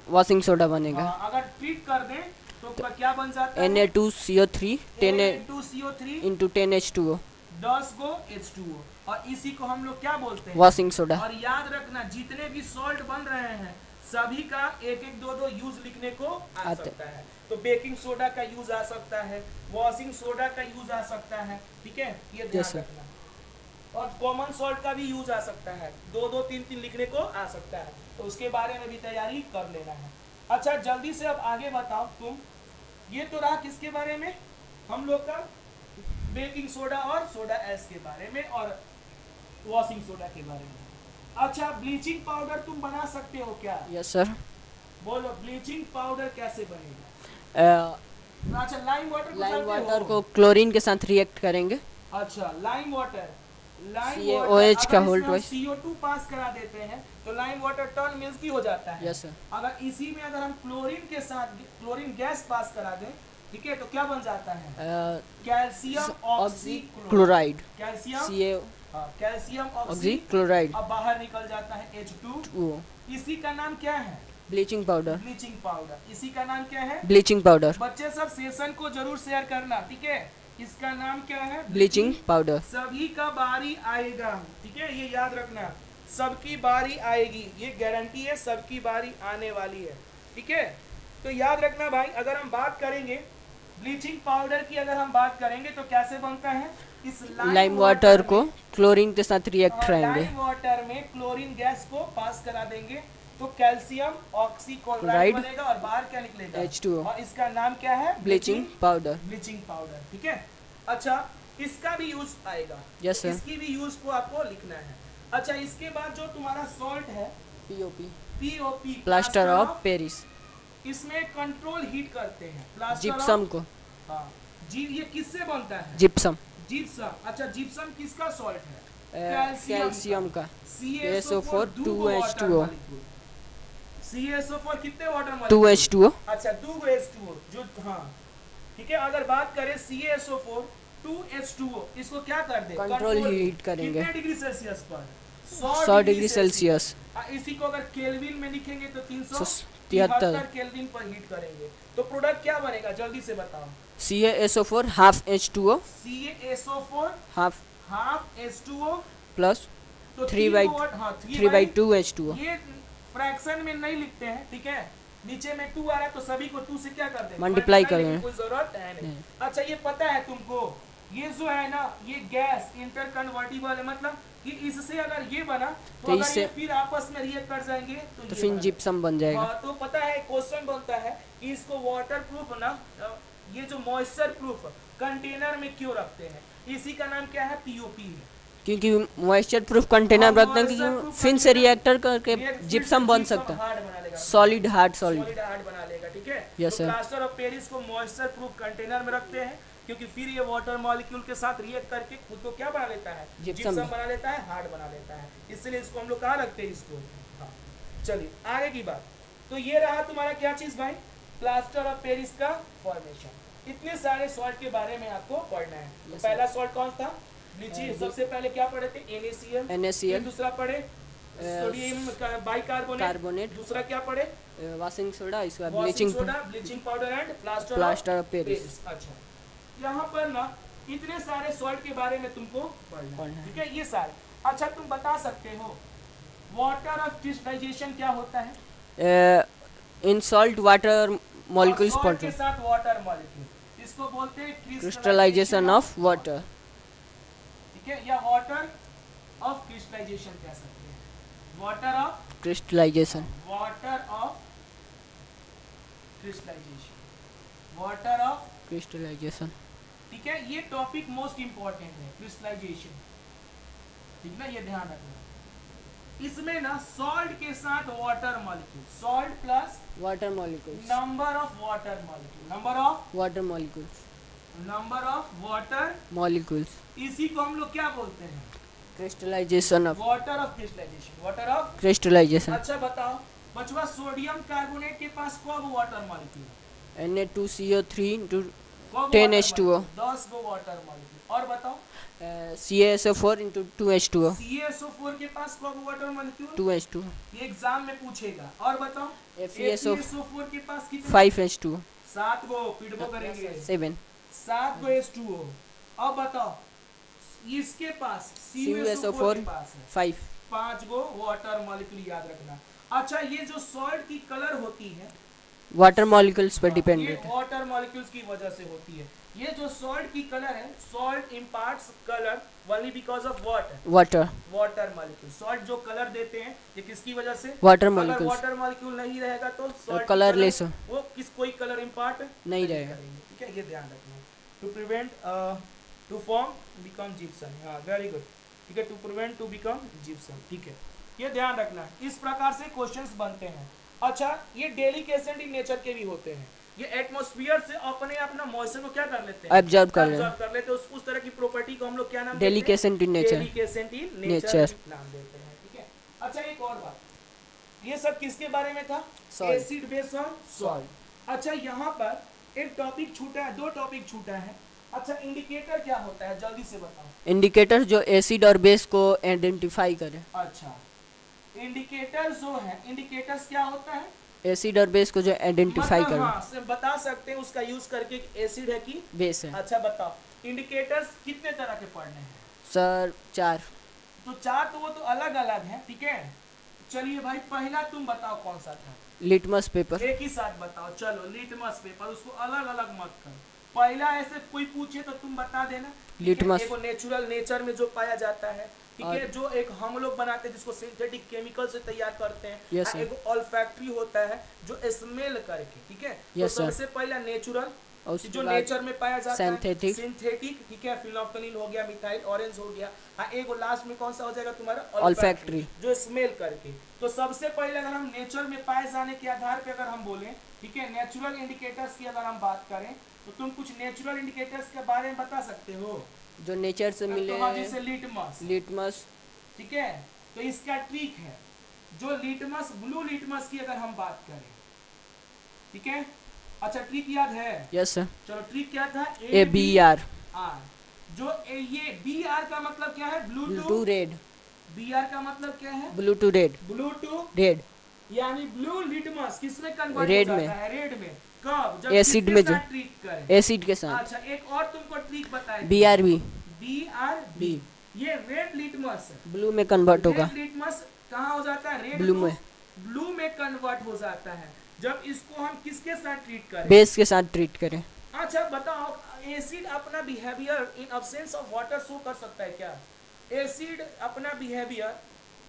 वॉशिंग सोडा बनेगा। अगर ट्रीट कर दें तो क्या बन जाता है? Na2CO3 10 Na2CO3 इंटू 10H2O 10 को H2O, और इसी को हम लोग क्या बोलते हैं? Washing soda. और याद रखना, जितने भी सॉल्ट बन रहे हैं सभी का एक एक दो यूज लिखने को आ सकता है। तो बेकिंग सोडा का यूज आ सकता है, वॉशिंग सोडा का यूज आ सकता है, ठीक है? ये ध्यान रखना। और कॉमन सॉल्ट का भी यूज आ सकता है, दो तीन लिखने को आ सकता है, तो उसके बारे में भी तैयारी कर लेना है। अच्छा जल्दी से अब आगे बताओ तुम, ये तो रहा किसके बारे में? हम लोग का बेकिंग सोडा और सोडा एस के बारे में और वॉशिंग सोडा के बारे में। अच्छा ब्लीचिंग पाउडर तुम बना सकते हो क्या? Yes sir. बोलो ब्लीचिंग पाउडर कैसे बनेगा? अच्छा लाइम वाटर को क्लोरीन के साथ रिएक्ट करेंगे। अच्छा लाइम वाटर CaOH का होल्ड वाइज CO2 पास करा देते हैं तो लाइम वाटर टर्न मिल्की हो जाता है। Yes sir. अगर इसी में अगर हम क्लोरीन के साथ क्लोरीन गैस पास करा दें, ठीक है, तो क्या बन जाता है? Calcium oxychloride, calcium oxychloride. अब बाहर निकल जाता है H2O। इसी का नाम क्या है? Bleaching powder. Bleaching powder. इसी का नाम क्या है? Bleaching powder. बच्चे सब सेशन को जरूर शेयर करना, ठीक है? इसका नाम क्या है? Bleaching powder. सभी का बारी आएगा, ठीक है, ये याद रखना, सबकी बारी आएगी, ये गारंटी है, सबकी बारी आने वाली है, ठीक है? तो याद रखना भाई, अगर हम बात करेंगे ब्लीचिंग पाउडर की, अगर हम बात करेंगे तो कैसे बनता है? इस लाइम वाटर को क्लोरीन के साथ रिएक्ट कराएंगे, लाइम वाटर में क्लोरीन गैस को पास करा देंगे तो कैल्शियम ऑक्सीक्लोराइड बनेगा और बाहर क्या निकलेगा? H2O। और इसका नाम क्या है? Bleaching powder. ब्लीचिंग पाउडर, ठीक है? अच्छा इसका भी यूज आएगा। Yes sir. इसकी भी यूज को आपको लिखना है। अच्छा इसके बाद जो तुम्हारा सॉल्ट है POP, प्लास्टर ऑफ पेरिस, इसमें कंट्रोल हीट करते हैं प्लास्टर जिप्सम को। हाँ जी, ये किससे बनता है? जिप्सम। जिप्सम। अच्छा जिप्सम किसका सॉल्ट है? कैल्शियम का। CaSO4 2H2O। CaSO4 कितने वाटर 2H2O। अच्छा 2H2O जो, हाँ ठीक है। अगर बात करें CaSO4 2H2O, इसको क्या कर दे? कंट्रोल हीट करेंगे। कितने डिग्री सेल्सियस पर? 100 डिग्री सेल्सियस। इसी को अगर केल्विन में लिखेंगे तो 373 केल्विन पर हीट करेंगे तो प्रोडक्ट क्या बनेगा? जल्दी से बताओ। CaSO4 half H2O, CaSO4 half H2O plus तो 3/2 H2O। ये फ्रैक्शन में नहीं लिखते हैं, ठीक है? नीचे में 2 आ रहा है तो सभी को 2 से क्या कर देंगे? मल्टीप्लाई करेंगे, कोई जरूरत है नहीं। अच्छा ये पता है तुमको, ये जो है ना, ये गैस इंटरकन्वर्टिबल है, मतलब कि इससे अगर ये बना तो अगर इससे ये फिर आपस में रिएक्ट कर जाएंगे तो फिर जिप्सम बन जाएगा। तो पता है क्वेश्चन बनता है कि इसको वाटर प्रूफ ना, ये जो मॉइस्चर प्रूफ कंटेनर में क्यों रखते हैं? इसी का नाम क्या है? POP है। क्योंकि मॉइस्चर प्रूफ कंटेनर रखते हैं कि फिर से रिएक्टर करके जिप्सम बन सकता है, सॉलिड हार्ड बना लेगा, ठीक है? Yes sir. Plaster of Paris को मॉइस्चर प्रूफ कंटेनर में रखते हैं क्योंकि फिर ये वाटर मॉलिक्यूल के साथ रिएक्ट करके खुद को क्या बना लेता है? जिप्सम बना लेता है, हार्ड बना लेता है, इसलिए इसको हम लोग कहाँ रखते हैं? इसको। हाँ चलिए आगे की बात। तो ये रहा तुम्हारा क्या चीज भाई? प्लास्टर ऑफ पेरिस का फॉर्मेशन। इतने सारे सॉल्ट के बारे में आपको पढ़ना है। तो पहला सॉल्ट कौन था? ब्लीचिंग। सबसे पहले क्या पढ़े थे? NaCl। NaCl। दूसरा पढ़े सोडियम बाइकार्बोनेट, कार्बोनेट, दूसरा क्या पड़े, वॉशिंग सोडा, इसके बाद washing bleaching soda, bleaching powder and plaster of Paris. अच्छा, यहाँ पर ना इतने सारे सॉल्ट के बारे में तुमको पढ़ना है, ठीक है, ये सारे। अच्छा, तुम बता सकते हो वाटर ऑफ क्रिस्टलाइजेशन क्या होता है? इन सॉल्ट वाटर मॉलिक्यूल्स सॉल्ट के पॉइंट साथ वाटर मॉलिक्यूल, इसको बोलते हैं क्रिस्टलाइजेशन ऑफ वाटर। ठीक है, या वाटर ऑफ क्रिस्टलाइजेशन कह सकते हैं, वाटर ऑफ क्रिस्टलाइजेशन, क्रिस्टलाइजेशन। ठीक है, ये टॉपिक मोस्ट इंपॉर्टेंट है, क्रिस्टलाइजेशन, ठीक ना, ये ध्यान रखना। इसमें ना सॉल्ट के साथ water molecule, salt plus water molecules, number of water molecule, number of water molecules, water molecules, इसी को हम लोग क्या बोलते हैं? Crystallisation of water of crystallisation, water of crystallisation. अच्छा बताओ बचवा, सोडियम कार्बोनेट के पास कब water molecule? Na2CO3 into 10H2O, 10 गो वाटर मॉलिक्यूल। और बताओ CaSO4 into 2H2O, CaSO4 के पास कब वाटर मॉलिक्यूल? 2H2O, ये एग्जाम में पूछेगा। और बताओ FeSO4 के पास कितने? 5H2O, 7 गो, पिटबो करेंगे 7, 7 गो H2O। अब बताओ इसके पास CuSO4 के पास है 5, 5 गो वाटर मॉलिक्यूल, याद रखना। अच्छा, ये जो सॉल्ट की कलर होती है वाटर मॉलिक्यूल्स पर ये डिपेंडेंट है। वाटर मॉलिक्यूल्स की वजह से होती है। ये जो सॉल्ट की कलर है, salt imparts colour only because of water water molecule. Salt जो कलर देते हैं ये किसकी वजह से? वाटर अगर मॉलिक्यूल्स, वाटर मॉलिक्यूल नहीं रहेगा तो salt कलरलेस वो कोई कलर इम्पार्ट नहीं रहेगा। करेंगे, ठीक है, ये ध्यान रखना। To prevent to form become gypsum, हाँ वेरी गुड, ठीक है, to prevent to become gypsum, ठीक है, ये ध्यान रखना। इस प्रकार से क्वेश्चंस बनते हैं। अच्छा, ये डेलिकेशन इन नेचर के भी होते हैं, ये एटमॉस्फेयर से अपने अपना मॉइस्चर को क्या कर लेते हैं? ऑब्जर्व कर कर लेते हैं। उस तरह की प्रॉपर्टी को हम लोग क्या नाम देते हैं? डेलिकेशन इन नेचर, डेलिकेशन इन नेचर नाम देते हैं, ठीक है। अच्छा, एक और बात, ये सब किसके बारे में था? एसिड बेस और सॉल्ट। अच्छा, यहाँ पर एक टॉपिक छूटा है, 2 टॉपिक छूटा है। अच्छा, इंडिकेटर क्या होता है, जल्दी से बताओ। इंडिकेटर जो एसिड और बेस को आइडेंटिफाई करे। अच्छा, इंडिकेटर जो है, इंडिकेटर्स क्या होता है? एसिड और बेस को जो आइडेंटिफाई करे। हाँ, बता सकते हैं उसका यूज करके एसिड है कि बेस है। अच्छा बताओ, इंडिकेटर्स कितने तरह के पढ़ने हैं? सर 4। तो 4 तो वो तो अलग अलग है, ठीक है। चलिए भाई, पहला तुम बताओ कौन सा था? Litmus paper. एक ही साथ बताओ, चलो लिटमस पेपर, उसको अलग अलग मत करो। पहला ऐसे कोई पूछे तो तुम बता देना। लिटमस एक नेचुरल नेचर में जो पाया जाता है, ठीक है, जो एक हम लोग बनाते हैं जिसको सिंथेटिक केमिकल से तैयार करते हैं। yes, एक ऑल्फैक्टरी होता है जो स्मेल करके, ठीक है। yes, तो सबसे पहला नेचुरल जो नेचर में पाया जाता सिंथेटिक, है, सिंथेटिक, ठीक है, फिनोल्फेनिल हो गया, मिथाइल ऑरेंज हो गया। हाँ, एक लास्ट में कौन सा हो जाएगा तुम्हारा? ऑल्फैक्टरी, जो स्मेल करके। तो सबसे पहले अगर हम नेचर में पाए जाने के आधार पे अगर हम बोलें, ठीक है, नेचुरल इंडिकेटर्स की अगर हम बात करें तो तुम कुछ नेचुरल इंडिकेटर्स के बारे में बता सकते हो जो नेचर से मिले? जैसे लिटमस, ठीक है। तो इसका ट्रिक है, जो लिटमस, ब्लू लिटमस की अगर हम बात करें, ठीक है। अच्छा, ट्रिक याद है? Yes sir. चलो, ट्रिक क्या था? ABR। जो ये BR का मतलब क्या है? Blue to red. BR का मतलब क्या है? Blue to red. Blue to red, यानी ब्लू लिटमस किसमें कन्वर्ट रेड हो में जाता है? रेड में। कब? जब एसिड में, जो ट्रीट करें, एसिड के साथ। अच्छा, एक और तुमको ट्रिक बताए, BRB, BRB, ये रेड लिटमस ब्लू में कन्वर्ट होगा। रेड लिटमस कहाँ हो जाता है? रेड ब्लू में, ब्लू में कन्वर्ट हो जाता है जब इसको हम किसके साथ ट्रीट करें? बेस के साथ ट्रीट करें। अच्छा बताओ, एसिड अपना behaviour in absence of water show कर सकता है क्या? एसिड अपना बिहेवियर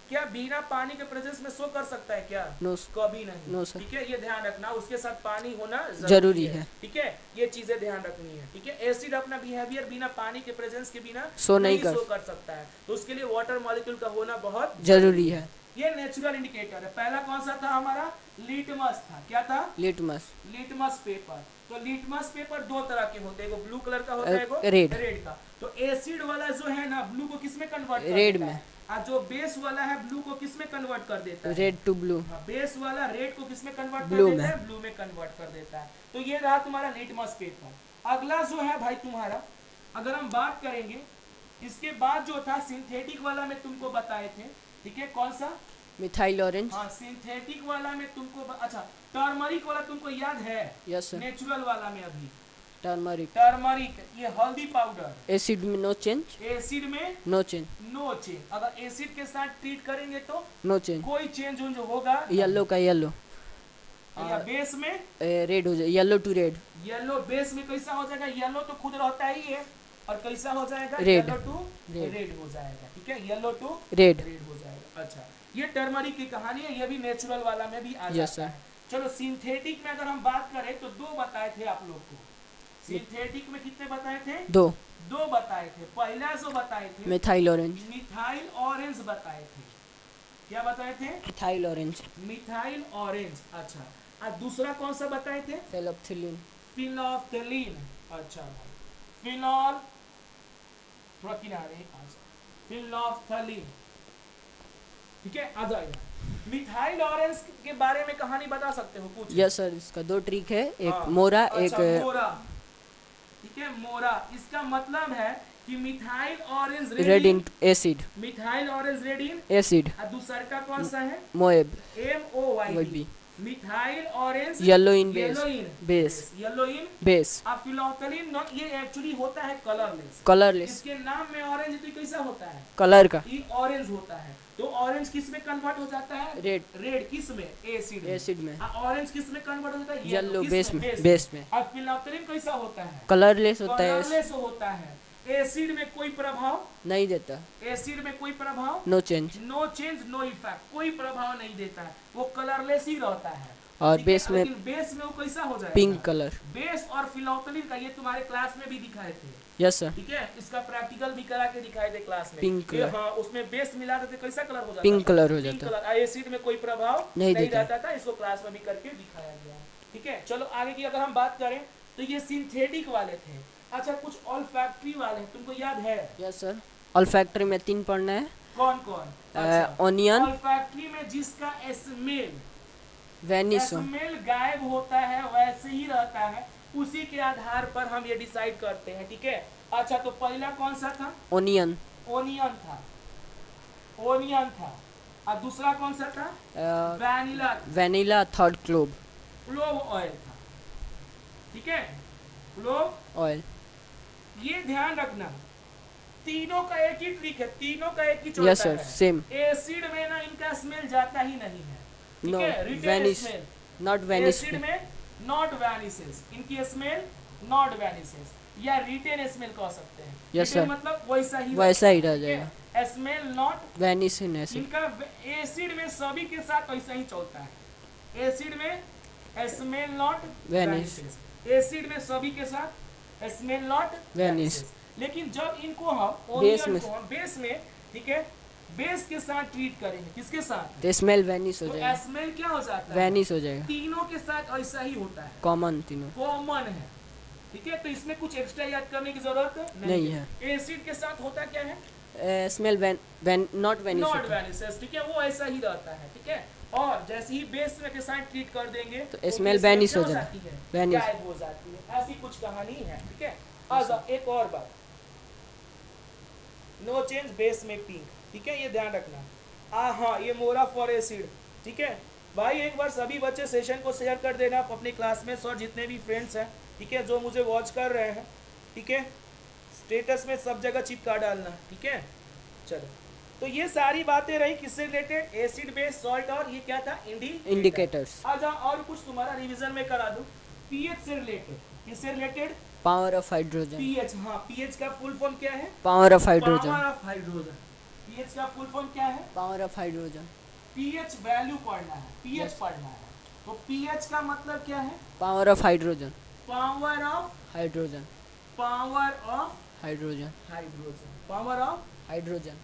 क्या बिना पानी के प्रेजेंस में शो कर सकता है क्या? नो, कभी नहीं। No sir. ठीक है, ये ध्यान रखना, उसके साथ पानी होना जरूरी है। ठीक है, ये चीजें ध्यान रखनी है, ठीक है। एसिड अपना बिहेवियर बिना पानी के प्रेजेंस के बिना शो नहीं कर सकता है, तो उसके लिए वाटर मॉलिक्यूल का होना बहुत जरूरी है। ये नेचुरल इंडिकेटर है। पहला कौन सा था हमारा? लिटमस था। क्या था? Litmus paper. तो लिटमस पेपर 2 तरह के होते हैं, एक ब्लू कलर का होता है, एक रेड का। तो एसिड वाला जो है ना, ब्लू को किसमें कन्वर्ट कर रेड देता में है, और जो बेस वाला है ब्लू को किसमें कन्वर्ट कर देता है? Red to blue. बेस वाला रेड को किसमें कन्वर्ट कर ब्लू देता है? ब्लू में कन्वर्ट कर देता है। तो ये रहा तुम्हारा लिटमस पेपर। अगला जो है भाई तुम्हारा, अगर हम बात करेंगे, इसके बाद जो था सिंथेटिक वाला में तुमको बताए थे, ठीक है, कौन सा? Methyl orange. हाँ सिंथेटिक वाला में तुमको अच्छा टर्मरिक वाला तुमको याद है? Yes sir. नेचुरल वाला में अभी टर्मरिक। टर्मरिक ये हल्दी पाउडर, एसिड में नो चेंज। एसिड में नो चेंज। No change. अगर एसिड के साथ ट्रीट करेंगे तो नो चेंज। कोई चेंज उंज होगा? येलो का येलो। या बेस में रेड हो जाए, yellow to red. Yellow base में कैसा हो जाएगा? येलो तो खुद रहता ही है, और कैसा हो जाएगा? Red. येलो टू रेड हो जाएगा। ठीक है, येलो टू रेड। रेड हो जाएगा। अच्छा ये टर्मरिक की कहानी है, ये भी नेचुरल वाला में भी आ Yes, जाता sir. है। चलो सिंथेटिक में अगर हम बात करें तो दो बताए थे आप लोग को। सिंथेटिक में कितने बताए थे? दो। दो बताए थे। पहला जो बताए थे मिथाइल ऑरेंज। मिथाइल ऑरेंज बताए थे। क्या बताए थे? Methyl orange. Methyl orange. अच्छा और दूसरा कौन सा बताए थे? फेनोल्फथलीन। फिनोल्फ्थलीन। अच्छा भाई फिनॉल थोड़ा किनारे फिनोल्फ्थलीन। ठीक है आ जाएगा। मिथाइल ऑरेंज के बारे में कहानी बता सकते हो कुछ? यस सर, इसका दो ट्रिक है, एक हाँ, मोरा, अच्छा, एक मोरा। ठीक है मोरा, इसका मतलब है कि methyl orange red in acid. Methyl orange red in acid. और दूसरा का कौन सा है? मोएब। MOYB। Methyl orange yellow in base. Yellow in base. Yellow in base. अब फिनोल्फ्थलीन ये एक्चुअली होता है कलरलेस। कलरलेस। इसके नाम में ऑरेंज तो कैसा होता है? कलर का। ये ऑरेंज होता है। तो ऑरेंज किस में कन्वर्ट हो जाता है? रेड। रेड किस में? एसिड में। एसिड में। ऑरेंज किस में कन्वर्ट हो जाता है? येलो किस बेस में। बेस बेस में। अब फिनोल्फ्थलीन कैसा होता है? कलरलेस होता है। कलरलेस होता है। एसिड में कोई प्रभाव नहीं देता। एसिड में कोई प्रभाव no change. No change no effect, कोई प्रभाव नहीं देता है, वो कलरलेस ही रहता है। और ठीक बेस है? में लेकिन बेस में वो कैसा हो जाएगा? Pink colour. बेस और फिनोल्फ्थलीन का ये तुम्हारे क्लास में भी दिखाए थे। Yes sir. ठीक है, इसका प्रैक्टिकल भी करा के दिखाए थे क्लास में। पिंक ये कलर। हाँ उसमें बेस मिला देते कैसा कलर हो जाता? पिंक कलर हो पिंक जाता। कलर। एसिड में कोई प्रभाव नहीं नहीं देता। रहता था, इसको क्लास में भी करके दिखाया गया। ठीक है चलो आगे की अगर हम बात करें तो ये सिंथेटिक वाले थे। अच्छा कुछ ऑल्फैक्टरी वाले तुमको याद है? Yes sir. ऑल्फैक्टरी में 3 पढ़ना है। कौन कौन? ऑनियन। ऑल्फैक्टरी में जिसका स्मेल वेनिस। स्मेल गायब होता है वैसे ही रहता है, उसी के आधार पर हम ये डिसाइड करते हैं। ठीक है अच्छा तो पहला कौन सा था? ओनियन। ओनियन था। ओनियन था। और दूसरा कौन सा था? Vanilla. Vanilla. Third clove. Clove oil था। ठीक है क्लोव ऑयल। ये ध्यान रखना तीनों का एक ही ट्रिक है, तीनों का एक ही यस चलता सर है। सेम। एसिड में ना इनका स्मेल जाता ही नहीं है। ठीक नो है retain vanish. Smell. Not vanish. Acid में नॉट वैनिसेस, इनकी स्मेल नॉट वैनिसेस या रिटेन स्मेल कह सकते हैं। Yes, Retain sir. मतलब वैसा ही वैसा ही रह ठीक है? जाएगा। Smell not Venice in acid. इनका एसिड में सभी के साथ ऐसा ही चलता है। एसिड में स्मेल नॉट Vanish. एसिड में सभी के साथ स्मेल नॉट Vanish. लेकिन जब इनको हम Base ओनियन में- को हम बेस में ठीक है बेस के साथ ट्रीट करेंगे। किसके साथ? तो स्मेल वेनिस हो तो जाएगा। स्मेल क्या हो जाता है? वेनिस हो जाएगा। तीनों के साथ ऐसा ही होता है, कॉमन तीनों। कॉमन है। ठीक है तो इसमें कुछ एक्स्ट्रा याद करने की जरूरत नहीं है। एसिड के साथ होता क्या है? स्मेल नॉट वेनिस नॉट होता है। वैनिसेस। ठीक है वो ऐसा ही रहता है। ठीक है और जैसे ही बेस में के साथ ट्रीट कर देंगे तो उसकी smell smell vanish क्या हो जाती है? Vanish. गायब हो जाती है। ऐसी कुछ कहानी है। ठीक है अच्छा एक और बात, नो चेंज बेस में पिंक। ठीक है ये ध्यान रखना। हाँ ये मोरा फॉर एसिड। ठीक है भाई एक बार सभी बच्चे सेशन को शेयर कर देना अपनी क्लास में और जितने भी फ्रेंड्स हैं ठीक है जो मुझे वॉच कर रहे हैं। ठीक है स्टेटस में सब जगह चिपका डालना। ठीक है चलो तो ये सारी बातें रही किससे रिलेटेड? एसिड बेस सॉल्ट और ये क्या था? इंडिकेटर्स। आजा और कुछ तुम्हारा रिवीजन में करा दूं। पीएच से रिलेटेड। किससे related? Power of hydrogen. PH. हाँ पीएच का फुल फॉर्म क्या है? Power of hydrogen. Power of hydrogen. PH का फुल फॉर्म क्या है? Power of hydrogen. PH value पढ़ना है, पीएच Yes. पढ़ना है। तो पीएच का मतलब क्या है? Power of hydrogen. Power of hydrogen. Power of hydrogen. Hydrogen. Power of hydrogen.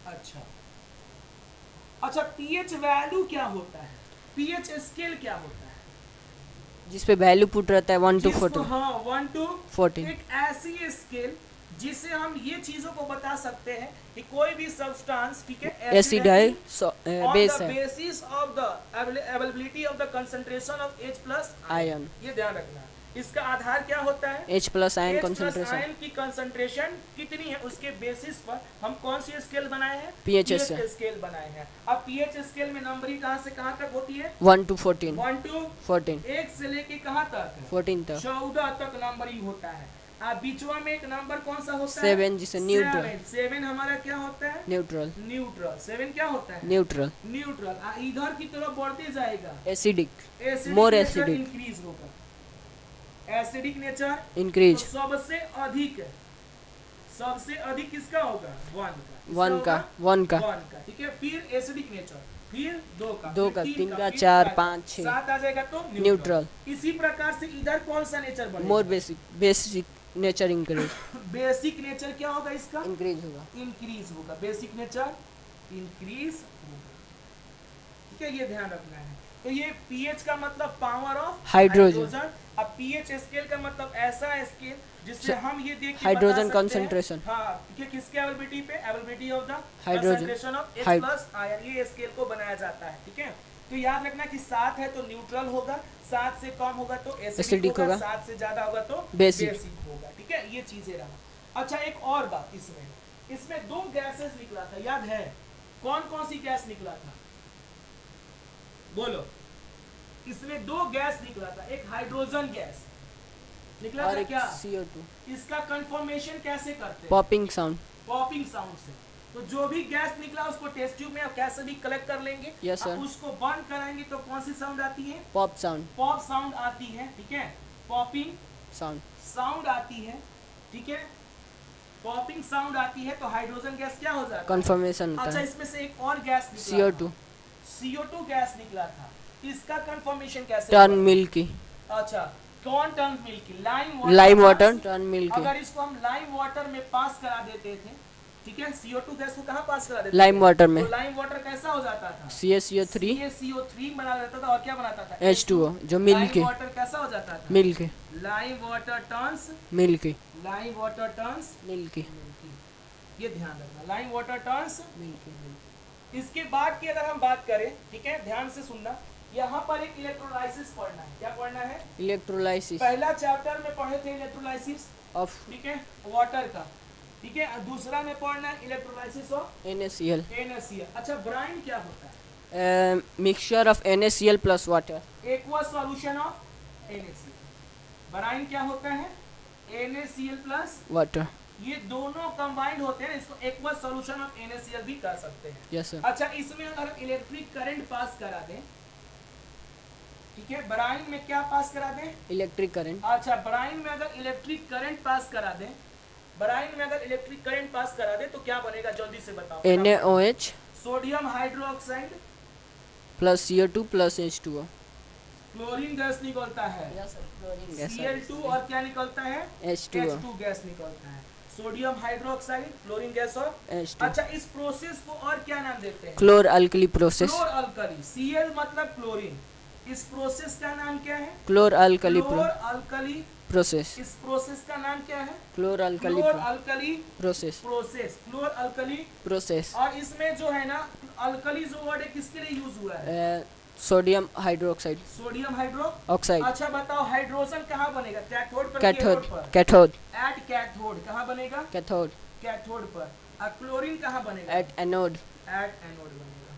अच्छा अच्छा पीएच वैल्यू क्या होता है? पीएच स्केल क्या होता है? जिस पे वैल्यू पुट रहता है 1 to जिसको 14। हाँ 1 to 14। एक ऐसी स्केल जिससे हम ये चीजों को बता सकते हैं कि कोई भी सब्सटेंस ठीक है एसिड है, बेस on the है, basis of the availability of the concentration of H+ ion. ये ध्यान रखना। इसका आधार क्या होता है? H plus ion H+ concentration ion की कंसंट्रेशन कितनी है उसके बेसिस पर हम कौन सी स्केल बनाए हैं? pH स्केल बनाए हैं। अब पीएच स्केल में नंबरिंग कहाँ से कहाँ तक होती है? 1 to 14 1 to 14 1 से लेके कहाँ तक? 14 तक 14 तक नंबरिंग होता है। अब बीचवा में एक नंबर कौन सा होता है? 7 जिसे न्यूट्रल 7 हमारा क्या होता है? Neutral neutral. 7 क्या होता है? Neutral neutral. इधर की तरफ बढ़ते जाएगा, acidic acidic More nature acidic. Increase होगा। एसिडिक नेचर इंक्रीज तो सबसे अधिक किसका होगा? 1 का। 1 का 1 का 1 का, ठीक है। फिर एसिडिक नेचर, फिर 2 का, 2 फिर का 3 3 का फिर 4 5, 5 6 7 आ जाएगा तो न्यूट्रल इसी प्रकार से इधर कौन सा नेचर बनेगा? मोर basic nature increase basic nature क्या होगा इसका? इंक्रीज होगा इंक्रीज होगा। बेसिक नेचर इंक्रीज होगा, ठीक है। ये ध्यान रखना है। तो ये पीएच का मतलब पावर ऑफ हाइड्रोजन। अब पीएच स्केल का मतलब ऐसा स्केल जिससे हम ये देख के हाइड्रोजन बता सकते हैं, concentration। हाँ, कि किसके अवेलेबिलिटी पे? Availability of the hydrogen. Concentration of H hide- plus ion. ये स्केल को बनाया जाता है, ठीक है। तो याद रखना कि 7 है तो न्यूट्रल होगा, 7 से कम होगा तो एसिडिक एसिडिक होगा, होगा, 7 से ज्यादा होगा तो बेसिक। होगा, ठीक है। ये चीजें रहा। अच्छा, एक और बात, इसमें 2 गैसेस निकला था, याद है? कौन कौन सी गैस निकला था? बोलो। इसमें 2 गैस निकला था, एक हाइड्रोजन गैस निकला और था एक क्या? CO2 इसका कंफर्मेशन कैसे करते हैं? पॉपिंग साउंड पॉपिंग साउंड से। तो जो भी गैस निकला उसको टेस्ट ट्यूब में कैसे भी कलेक्ट कर लेंगे। Yes, sir. अब उसको बंद कराएंगे तो कौन सी साउंड आती है? पॉप साउंड पॉप साउंड आती है, ठीक है। पॉपिंग साउंड साउंड आती है, ठीक है। पॉपिंग साउंड आती है तो हाइड्रोजन गैस क्या हो जाता है? कंफर्मेशन होता अच्छा, है इसमें से एक और गैस निकला CO2 CO2 गैस निकला था। इसका कंफर्मेशन कैसे टर्न हुआ? मिल्की अच्छा, कौन turn milky? Lime water turn milky अगर इसको हम लाइम वाटर में पास करा देते थे, ठीक है, CO2 गैस को कहाँ पास करा देते लाइम थे? वाटर में तो लाइम वाटर कैसा हो जाता था? CaCO3 CaCO3 बना देता था और क्या बनाता था? H2O जो मिल्की लाइम वाटर कैसा हो जाता था? Milky lime water turns milky lime water turns milky ये ध्यान रखना, लाइम वाटर टर्न्स। मिल्की इसके बाद की अगर हम बात करें, ठीक है, ध्यान से सुनना, यहाँ पर एक इलेक्ट्रोलाइसिस पढ़ना है। क्या पढ़ना है? इलेक्ट्रोलाइसिस पहला चैप्टर में पढ़े थे इलेक्ट्रोलाइसिस, ऑफ ठीक है, वाटर का, ठीक है। दूसरा में पढ़ना है इलेक्ट्रोलाइसिस ऑफ NaCl NaCl। अच्छा, ब्राइन क्या होता है? Mixture of NaCl plus water aqua solution of NaCl। Brine क्या होता है? NaCl प्लस, वाटर ये दोनों कंबाइंड होते हैं, इसको एक्वा सॉल्यूशन ऑफ NaCl भी कर सकते हैं। यस सर अच्छा, इसमें अगर इलेक्ट्रिक करंट पास करा दें, ठीक है, ब्राइन में क्या पास करा दें? इलेक्ट्रिक करंट अच्छा, ब्राइन में अगर इलेक्ट्रिक करंट पास करा दें, ब्राइन में अगर इलेक्ट्रिक करंट पास करा दे तो क्या बनेगा? जल्दी से बताओ। NaOH sodium hydroxide plus CO2 plus H2O chlorine gas निकलता है, Cl2 और क्या निकलता है? H2O गैस निकलता है। सोडियम हाइड्रोक्साइड, क्लोरीन गैस और H2 अच्छा, इस प्रोसेस को और क्या नाम देते हैं? क्लोर अल्कली प्रोसेस क्लोर अल्कली। Cl मतलब क्लोरीन। इस प्रोसेस का नाम क्या है? क्लोर अल्कली क्लोर अल्कली प्रोसेस इस प्रोसेस का नाम क्या है? क्लोर alkali क्लोर alkali process process, क्लोर alkali. Process और इसमें जो है ना, अल्कली जो वर्ड है किसके लिए यूज हुआ है? Sodium hydroxide sodium hydro oxide अच्छा, बताओ हाइड्रोजन कहाँ बनेगा? कैथोड पर, कैथोड पर? कैथोड एट कैथोड कहाँ बनेगा? कैथोड कैथोड पर। और क्लोरीन कहाँ बनेगा? एट एनोड एट एनोड बनेगा।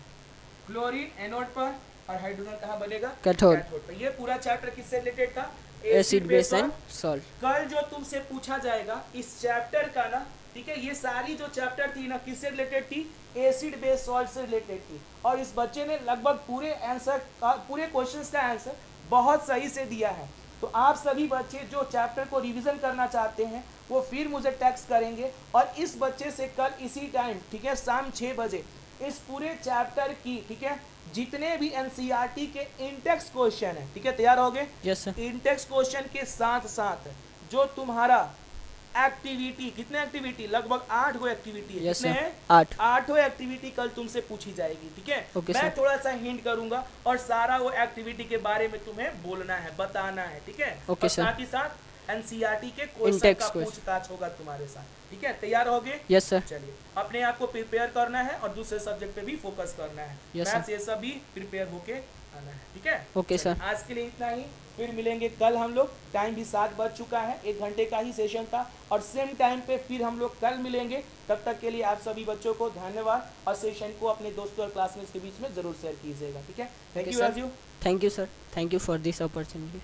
क्लोरीन एनोड पर और हाइड्रोजन कहाँ बनेगा? कैथोड पर। ये पूरा चैप्टर किससे रिलेटेड था? एसिड बेस एंड सॉल्ट कल जो तुमसे पूछा जाएगा इस चैप्टर का ना, ठीक है, ये सारी जो चैप्टर थी ना किससे रिलेटेड थी? एसिड बेस सॉल्ट से रिलेटेड थी। और इस बच्चे ने लगभग पूरे क्वेश्चंस का आंसर बहुत सही से दिया है। तो आप सभी बच्चे जो चैप्टर को रिवीजन करना चाहते हैं वो फिर मुझे टेक्स्ट करेंगे और इस बच्चे से कल इसी टाइम, ठीक है, शाम 6 बजे इस पूरे चैप्टर की, ठीक है, जितने भी NCERT के इंटेक्स क्वेश्चन है, ठीक है, तैयार हो गए? यस सर इंटेक्स क्वेश्चन के साथ साथ जो तुम्हारा एक्टिविटी, कितने एक्टिविटी? लगभग 8 गो एक्टिविटी है। यस कितने सर हैं? 8 8 एक्टिविटी कल तुमसे पूछी जाएगी, ठीक है। ओके मैं सर थोड़ा सा हिंट करूंगा और सारा वो एक्टिविटी के बारे में तुम्हें बोलना है, बताना है, ठीक है। ओके और सर साथ ही साथ एनसीईआरटी के क्वेश्चन In-text का question. पूछताछ होगा तुम्हारे साथ, ठीक है? तैयार होगे? Yes sir. चलिए, अपने आप को प्रिपेयर करना है और दूसरे सब्जेक्ट पे भी फोकस करना है। Yes, sir. मैथ्स ये सब भी प्रिपेयर होके आना है, ठीक है? Okay, चलिए, sir. आज के लिए इतना ही, फिर मिलेंगे कल हम लोग। टाइम भी 7 बज चुका है, 1 घंटे का ही सेशन था और सेम टाइम पे फिर हम लोग कल मिलेंगे। तब तक के लिए आप सभी बच्चों को धन्यवाद और सेशन को अपने दोस्तों और क्लासमेट्स के बीच में जरूर शेयर कीजिएगा, ठीक है? Thank Okay, you sir. Raju. Thank you sir, thank you for this opportunity.